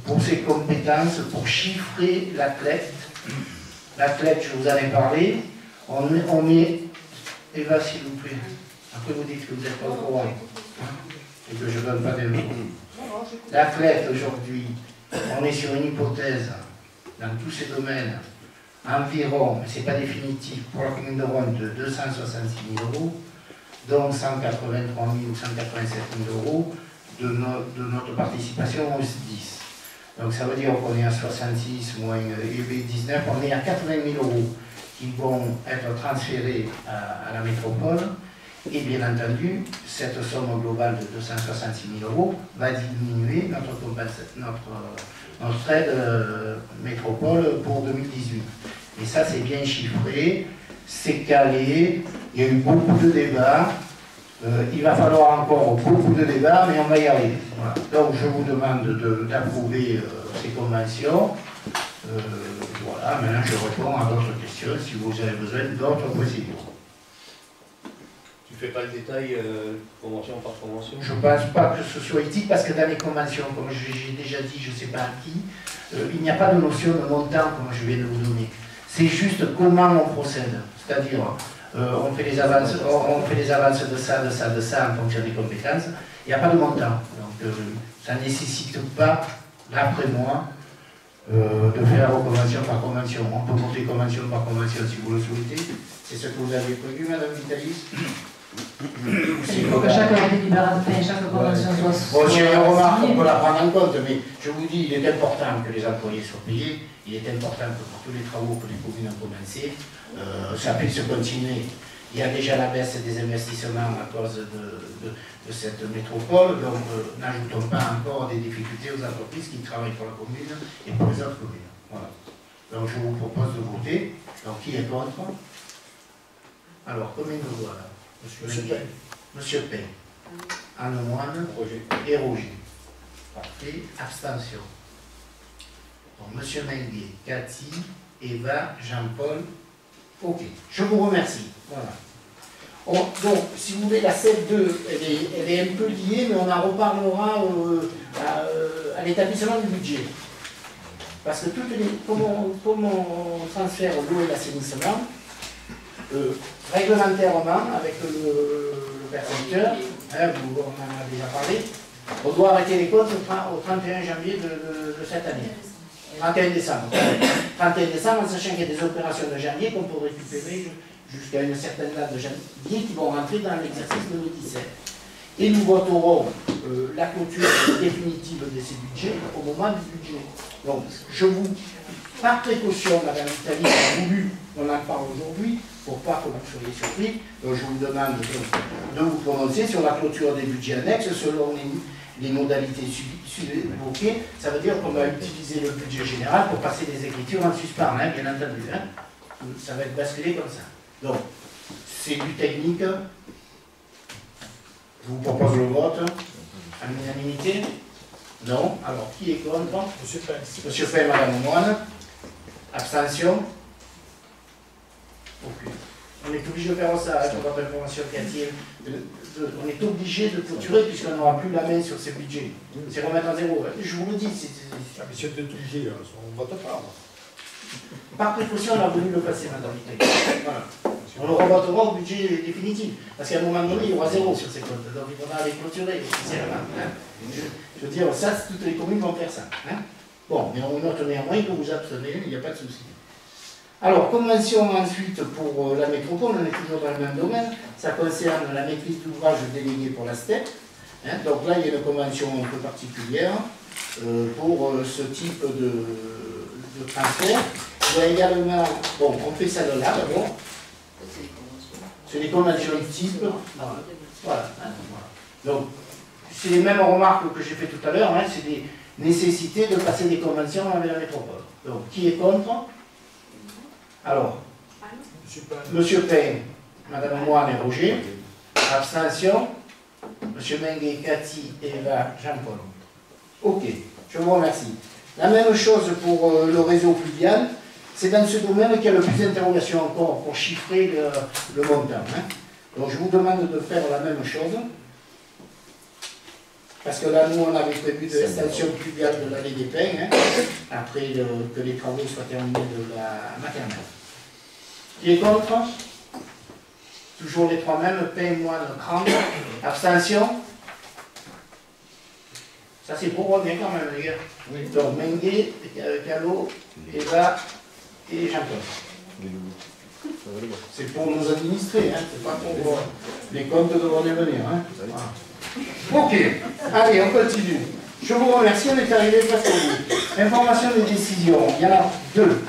pour ces compétences, pour chiffrer l'athlète. L'athlète, je vous en ai parlé, on est... Eva, s'il vous plaît. Après, vous dites que vous n'êtes pas au courant et que je ne donne pas d'infos. L'athlète, aujourd'hui, on est sur une hypothèse, dans tous ces domaines, environ, mais ce n'est pas définitif, pour la commune de Rhône, de 266 000 €, dont 183 000 ou 187 000 € de notre participation au SDIS. Donc ça veut dire qu'on est à 66 moins 19, on est à 80 000 € qui vont être transférés à la métropole. Et bien entendu, cette somme globale de 266 000 € va diminuer notre aide métropole pour 2018. Et ça, c'est bien chiffré, c'est calé, il y a eu beaucoup de débats, il va falloir encore beaucoup de débats, mais on va y arriver. Voilà. Donc je vous demande d'approuver ces conventions. Voilà, maintenant je réponds à d'autres questions si vous avez besoin d'autres procédures. Tu fais pas le détail convention par convention? Je ne pense pas que ce soit éthique parce que dans les conventions, comme j'ai déjà dit, je ne sais pas à qui, il n'y a pas de notion de montant comme je viens de vous donner. C'est juste comment on procède. C'est-à-dire, on fait les avances de ça, de ça, de ça en fonction des compétences. Il n'y a pas de montant. Donc ça ne nécessite pas, d'après moi, de faire convention par convention. On peut monter convention par convention si vous le souhaitez. C'est ce que vous avez prévu, Madame Vitalis? Il faut que chaque convention soit... Bon, j'ai une remarque, on peut la prendre en compte, mais je vous dis, il est important que les employés soient payés, il est important que pour tous les travaux que les communes ont commencé, ça puisse continuer. Il y a déjà la baisse des investissements à cause de cette métropole, donc n'ajoutons pas encore des difficultés aux entreprises qui travaillent pour la commune et pour les autres communes. Voilà. Donc je vous propose de voter. Donc qui est contre? Alors, combien de voix là? Monsieur Payne. Monsieur Payne. Anne Moine et Roger. Parfait. Abstention. Donc, Monsieur Menguet, Cathy, Eva, Jean-Paul. Ok. Je vous remercie. Voilà. Donc, si vous voulez, la CEP2, elle est un peu liée, mais on en reparlera à l'établissement du budget. Parce que comme on transfère l'eau et l'assainissement, réglementairement, avec le percepteur, on en a déjà parlé, on doit arrêter les comptes au 31 janvier de cette année. 31 décembre. 31 décembre, en sachant qu'il y a des opérations de janvier qu'on peut récupérer jusqu'à une certaine date de janvier qui vont rentrer dans l'exercice 2017. Et nous voterons la clôture définitive de ces budgets au moment du budget. Donc, par précaution, Madame Vitali a voulu qu'on en parle aujourd'hui, pour pas que vous soyez surpris, donc je vous demande de vous prononcer sur la clôture des budgets annexes selon les modalités évoquées. Ça veut dire qu'on va utiliser le budget général pour passer des écritures en suspens, hein, bien entendu. Hein. Ça va être basculé comme ça. Donc, c'est du technique. Je vous propose le vote. À l'unanimité? Non. Alors, qui est contre? Monsieur Pain. Monsieur Pain, Madame Moine. Abstention? Aucune. On est obligé de faire ça, avec votre information Cathy. On est obligé de clôturer puisqu'on n'aura plus la main sur ces budgets. C'est remettre à zéro. Je vous le dis. Mais si on est obligé, on ne vote pas. Par précaution, on a voulu le passer, Madame Vitali. Voilà. On le revotera au budget définitif. Parce qu'à un moment donné, il y aura zéro sur ces comptes. Donc il faudra les clôturer officiellement. Hein. Je veux dire, ça, toutes les communes vont faire ça. Hein. Bon, mais on note néanmoins que vous abstenez, il n'y a pas de souci. Alors, convention ensuite pour la métropole, on est toujours dans le même domaine. Ça concerne la maîtrise d'ouvrage déléguée pour la STEP. Hein. Donc là, il y a une convention un peu particulière pour ce type de transfert. Il y a également, bon, on fait ça de là d'abord. C'est les conventions de type. Voilà. Donc, c'est les mêmes remarques que j'ai fait tout à l'heure. Hein, c'est des nécessités de passer des conventions avec la métropole. Donc, qui est contre? Alors, Monsieur Pain, Madame Moine et Roger. Abstention. Monsieur Mengue, Cathy, Eva, Jean-Paul. Ok, je vous remercie. La même chose pour le réseau fluvial. C'est dans ce domaine qu'il y a le plus d'interrogations encore pour chiffrer le montant. Hein. Donc je vous demande de faire la même chose. Parce que là, nous, on avait prévu de l'extension fluviale de l'allée des Pins, hein, après que les travaux soient terminés de la maternelle. Qui est contre? Toujours les trois mêmes, Pain, Moine, Cran. Abstention? Ça, c'est pour revenir quand même, les gars. Oui. Donc, Mengue, Calo, Eva et Jean-Paul. C'est pour nous administrer, hein, c'est pas pour les comptes de revenir. Hein. Voilà. Ok, allez, on continue. Je vous remercie, on est arrivé presque au bout. Information des décisions, il y en a deux.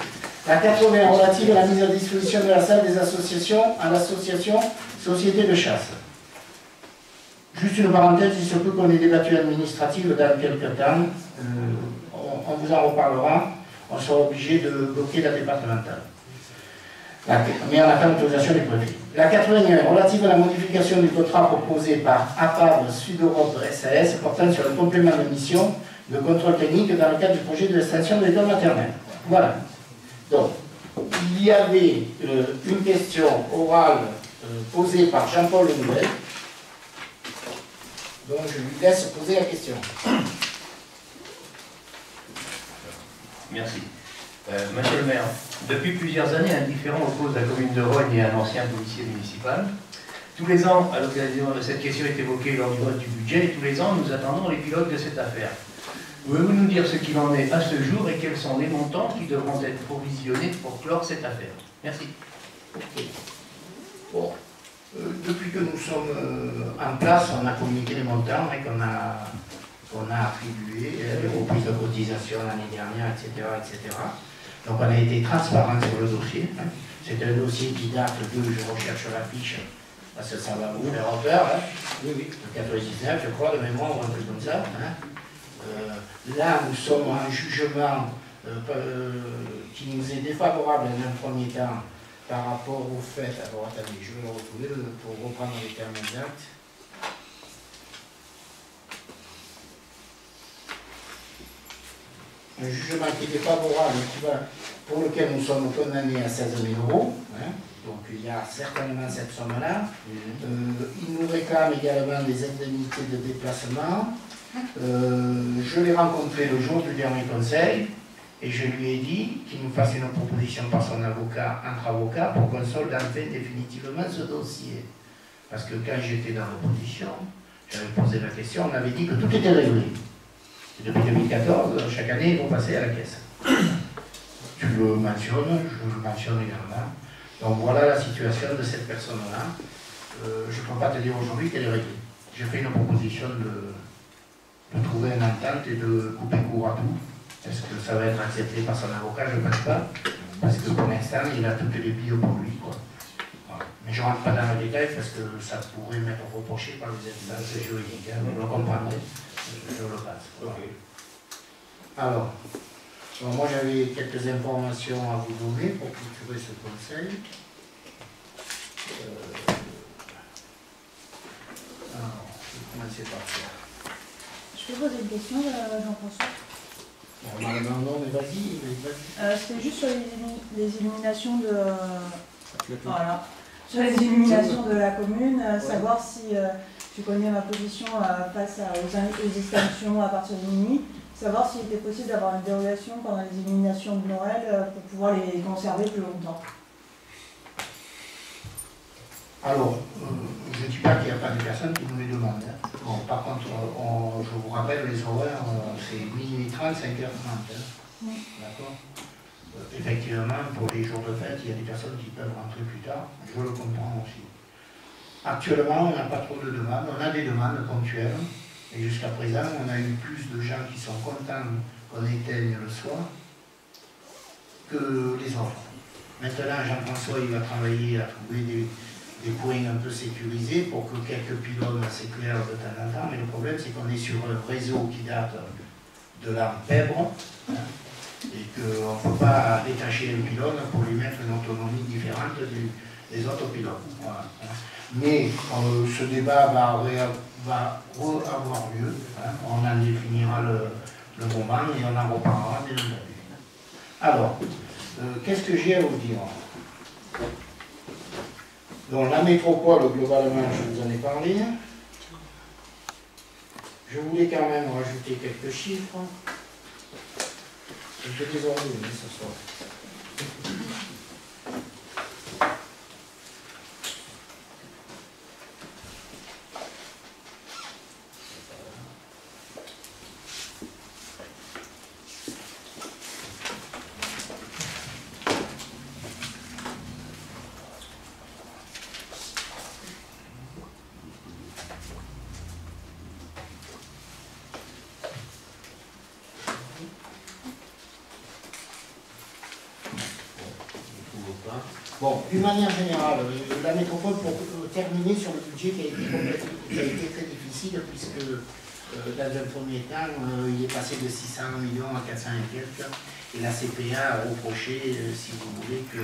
La 80 relative à la mise à disposition de la salle des associations à l'association Société de chasse. Juste une parenthèse, il se peut qu'on ait débattu administratif dans quelques temps. On vous en reparlera. On sera obligé de bloquer la départementale. Mais en attendant l'autorisation du préfet. La 81 relative à la modification du contrat proposé par APAV Sud-Europe SAS portant sur le complément de mission de contrôle technique dans le cadre du projet de l'extension de l'école maternelle. Voilà. Donc, il y avait une question orale posée par Jean-Paul Nouvel. Donc, je lui laisse poser la question. Merci. Monsieur le maire, depuis plusieurs années, un différend oppose la commune de Rognes et un ancien policier municipal. Tous les ans, à l'occasion de cette question est évoquée lors du vote du budget, et tous les ans, nous attendons l'épilogue de cette affaire. Pouvez-vous nous dire ce qu'il en est à ce jour et quels sont les montants qui devront être provisionnés pour clore cette affaire? Merci. Okay. Bon, depuis que nous sommes en place, on a communiqué les montants et qu'on a attribué les reprises de cotisation l'année dernière, etc., etc. Donc on a été transparent sur le dossier. Hein. C'est un dossier qui date de, je recherche la fiche, parce que ça va vous faire peur, hein. Oui, oui, de 99, je crois, de mémoire, ou un truc comme ça. Hein. Là, nous sommes en jugement qui nous est défavorable dans un premier temps par rapport au fait. Alors attendez, je vais le retrouver pour reprendre les termes exacts. Un jugement qui est défavorable, pour lequel nous sommes condamnés à 16 000 €. Hein. Donc il y a certainement cette somme-là. Il nous réclame également des indemnités de déplacement. Je l'ai rencontré le jour du dernier conseil et je lui ai dit qu'il nous fasse une proposition par son avocat, entre avocats, pour qu'on solde enfin définitivement ce dossier. Parce que quand j'étais dans l'opposition, j'avais posé la question, on avait dit que tout était réglé. Et depuis 2014, chaque année, ils vont passer à la caisse. Tu le mentionnes, je le mentionne également. Donc voilà la situation de cette personne-là. Je ne peux pas te dire aujourd'hui qu'elle est réglée. J'ai fait une proposition de trouver une entente et de couper court à tout. Est-ce que ça va être accepté par son avocat? Je ne pense pas. Parce que pour l'instant, il a toutes les billes pour lui, quoi. Voilà. Mais je ne rentre pas dans le détail parce que ça pourrait m'être reproché par les instances juridiques. Hein. Vous le comprendrez, je le passe. Voilà. Alors, moi j'avais quelques informations à vous donner pour clôturer ce conseil. Alors, je vais commencer par ça. Je peux poser une question, Jean-François? Non, mais vas-y. C'était juste sur les illuminations de... Voilà. Sur les illuminations de la commune, savoir si tu connais ma position face aux extinctions à partir de minuit, savoir s'il était possible d'avoir une dérogation pendant les illuminations de Noël pour pouvoir les conserver plus longtemps. Alors, je ne dis pas qu'il n'y a pas de personnes qui nous les demandent. Hein. Bon, par contre, je vous rappelle les horaires, c'est minuit 30, 5h30. Hein. D'accord. Effectivement, pour les jours de fête, il y a des personnes qui peuvent rentrer plus tard. Je le comprends aussi. Actuellement, on n'a pas trop de demandes. On a des demandes ponctuelles. Et jusqu'à présent, on a eu plus de gens qui sont contents qu'on éteigne le soir que les autres. Maintenant, Jean-François, il va travailler à trouver des points un peu sécurisés pour que quelques pylônes s'éclairent de temps en temps. Mais le problème, c'est qu'on est sur un réseau qui date de l'an Pèbre, hein, et qu'on ne peut pas détacher un pylône pour lui mettre une autonomie différente des autres pylônes. Voilà. Mais ce débat va avoir lieu, hein, on en définira le moment et on en reparlera bien entendu. Alors, qu'est-ce que j'ai à vous dire? Donc la métropole, globalement, je vous en ai parlé. Je voulais quand même rajouter quelques chiffres. Je vais les enlever ce soir. Bon, d'une manière générale, la métropole, pour terminer sur le budget qui a été très difficile, puisque dans un premier temps, il est passé de 600 millions à 400 et quelques, et la CPA a reproché, si vous voulez, que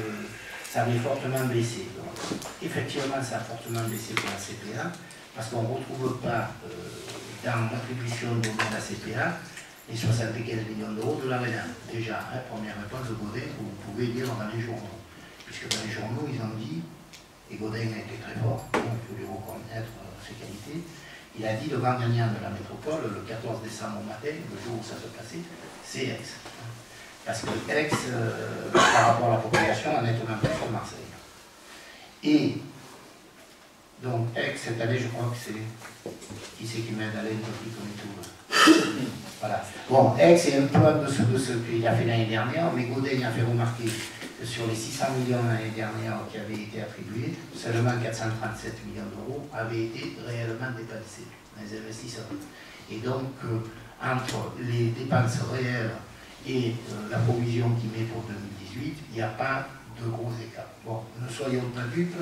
ça avait fortement baissé. Donc, effectivement, ça a fortement baissé pour la CPA, parce qu'on ne retrouve pas dans l'attribution de la CPA les 75 millions d'euros de la RENA. Déjà, hein, première réponse de Godin, vous pouvez lire dans les journaux. Puisque dans les journaux, ils ont dit, et Godin a été très fort, il faut lui reconnaître ses qualités, il a dit le grand gagnant de la métropole, le 14 décembre au matin, le jour où ça se passait, c'est Aix. Parce que Aix, par rapport à la population, a nettement plus sur Marseille. Et donc Aix, cette année, je crois que c'est... Qui c'est qui m'aide à aller un peu plus comme tout? Voilà. Bon, Aix est un peu en dessous de ce qu'il a fait l'année dernière, mais Godin a fait remarquer que sur les 600 millions l'année dernière qui avaient été attribués, seulement 437 millions d'euros avaient été réellement dépensés, les investisseurs. Et donc, entre les dépenses réelles et la provision qu'il met pour 2018, il n'y a pas de gros écarts. Bon, ne soyons pas dupes,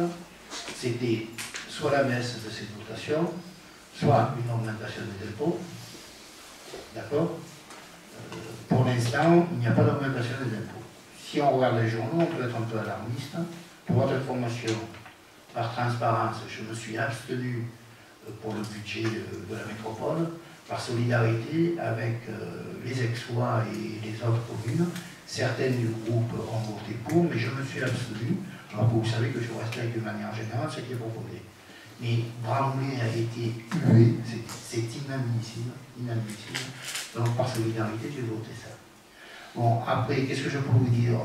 c'était soit la baisse de ces dotations, soit une augmentation des impôts. D'accord? Pour l'instant, il n'y a pas d'augmentation des impôts. Si on regarde les journaux, on peut être un peu alarmiste. Pour votre information, par transparence, je me suis abstenu pour le budget de la métropole, par solidarité avec les Aixois et les autres communes. Certaines du groupe ont voté pour, mais je me suis abstenu. Alors vous savez que je respecte de manière générale ce qui est proposé. Mais Bramley a été hué, c'est inadmissible, inadmissible. Donc par solidarité, j'ai voté ça. Bon, après, qu'est-ce que je peux vous dire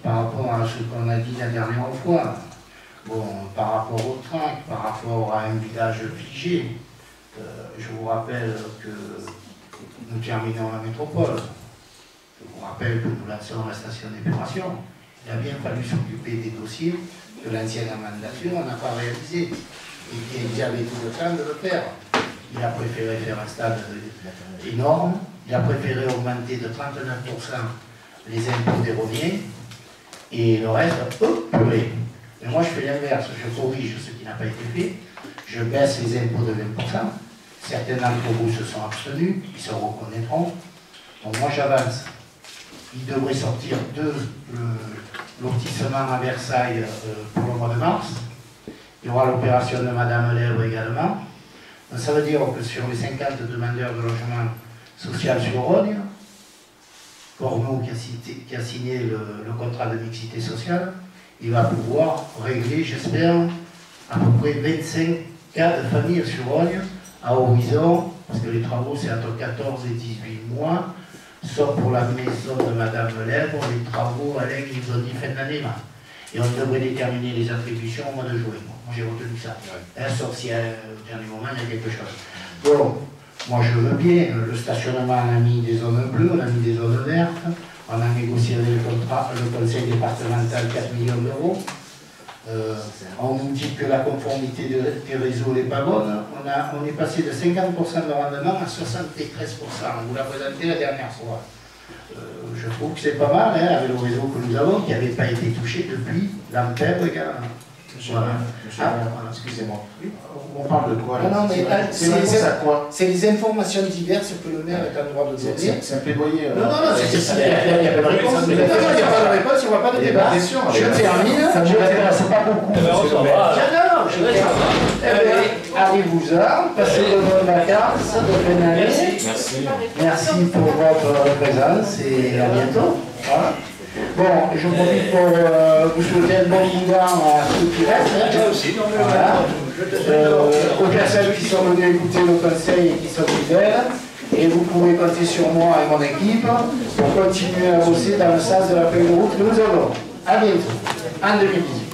par rapport à ce qu'on a dit la dernière fois? Bon, par rapport au train, par rapport à un village figé, je vous rappelle que nous terminons la métropole. Je vous rappelle que nous lançons la station d'épuration. Il a bien fallu s'occuper des dossiers que l'ancienne mandature n'a pas réalisé. Et il y avait tout le temps de le faire. Il a préféré faire un stade énorme. Il a préféré augmenter de 39% les impôts des reveniers. Et le reste, purée. Mais moi, je fais l'inverse. Je corrige ce qui n'a pas été fait. Je baisse les impôts de 20%. Certains d'entre vous se sont abstenus. Ils se reconnaîtront. Donc moi, j'avance. Il devrait sortir de lotissement à Versailles pour le mois de mars. Il y aura l'opération de Madame Lèvre également. Donc, ça veut dire que sur les 50 demandeurs de logement social sur Rhogne, Corneau qui a signé le contrat de mixité sociale, il va pouvoir régler, j'espère, à peu près 25 cas de famille sur Rhogne à horizon, parce que les travaux c'est entre 14 et 18 mois, sauf pour la maison de Madame Lèvre, les travaux, Alain, ils ont dit fin d'année là. Et on devrait déterminer les attributions au mois de juin. Moi j'ai retenu ça. Sauf si au dernier moment il y a quelque chose. Bon, moi je veux bien, le stationnement on a mis des zones bleues, on a mis des zones vertes, on a négocié avec le conseil départemental 4 millions d'euros. On nous dit que la conformité des réseaux n'est pas bonne. On est passé de 50% de rendement à 73%. On vous l'a présenté la dernière fois. Je trouve que c'est pas mal hein, avec le réseau que nous avons, qui n'avait pas été touché depuis l'Ampère également. Voilà. Excusez-moi. On parle de quoi là? Non, mais quoi? c'est les informations diverses que le maire est en droit de donner. C'est un plaidoyer. Non, c'est ça. Il n'y a pas de réponse. Il n'y a pas de réponse, il n'y aura pas de débat. Je termine. C'est pas beaucoup. Arrivez-vous-en, passez de bonnes vacances, de bonne année. Merci pour votre présence et à bientôt. Voilà. Bon, je profite pour vous souhaiter un bon hiver à ceux qui restent. Voilà. Aux personnes qui sont venues écouter le conseil et qui sont fidèles. Et vous pouvez compter sur moi et mon équipe pour continuer à bosser dans le sens de la feuille de route que nous avons. À bientôt, en 2018.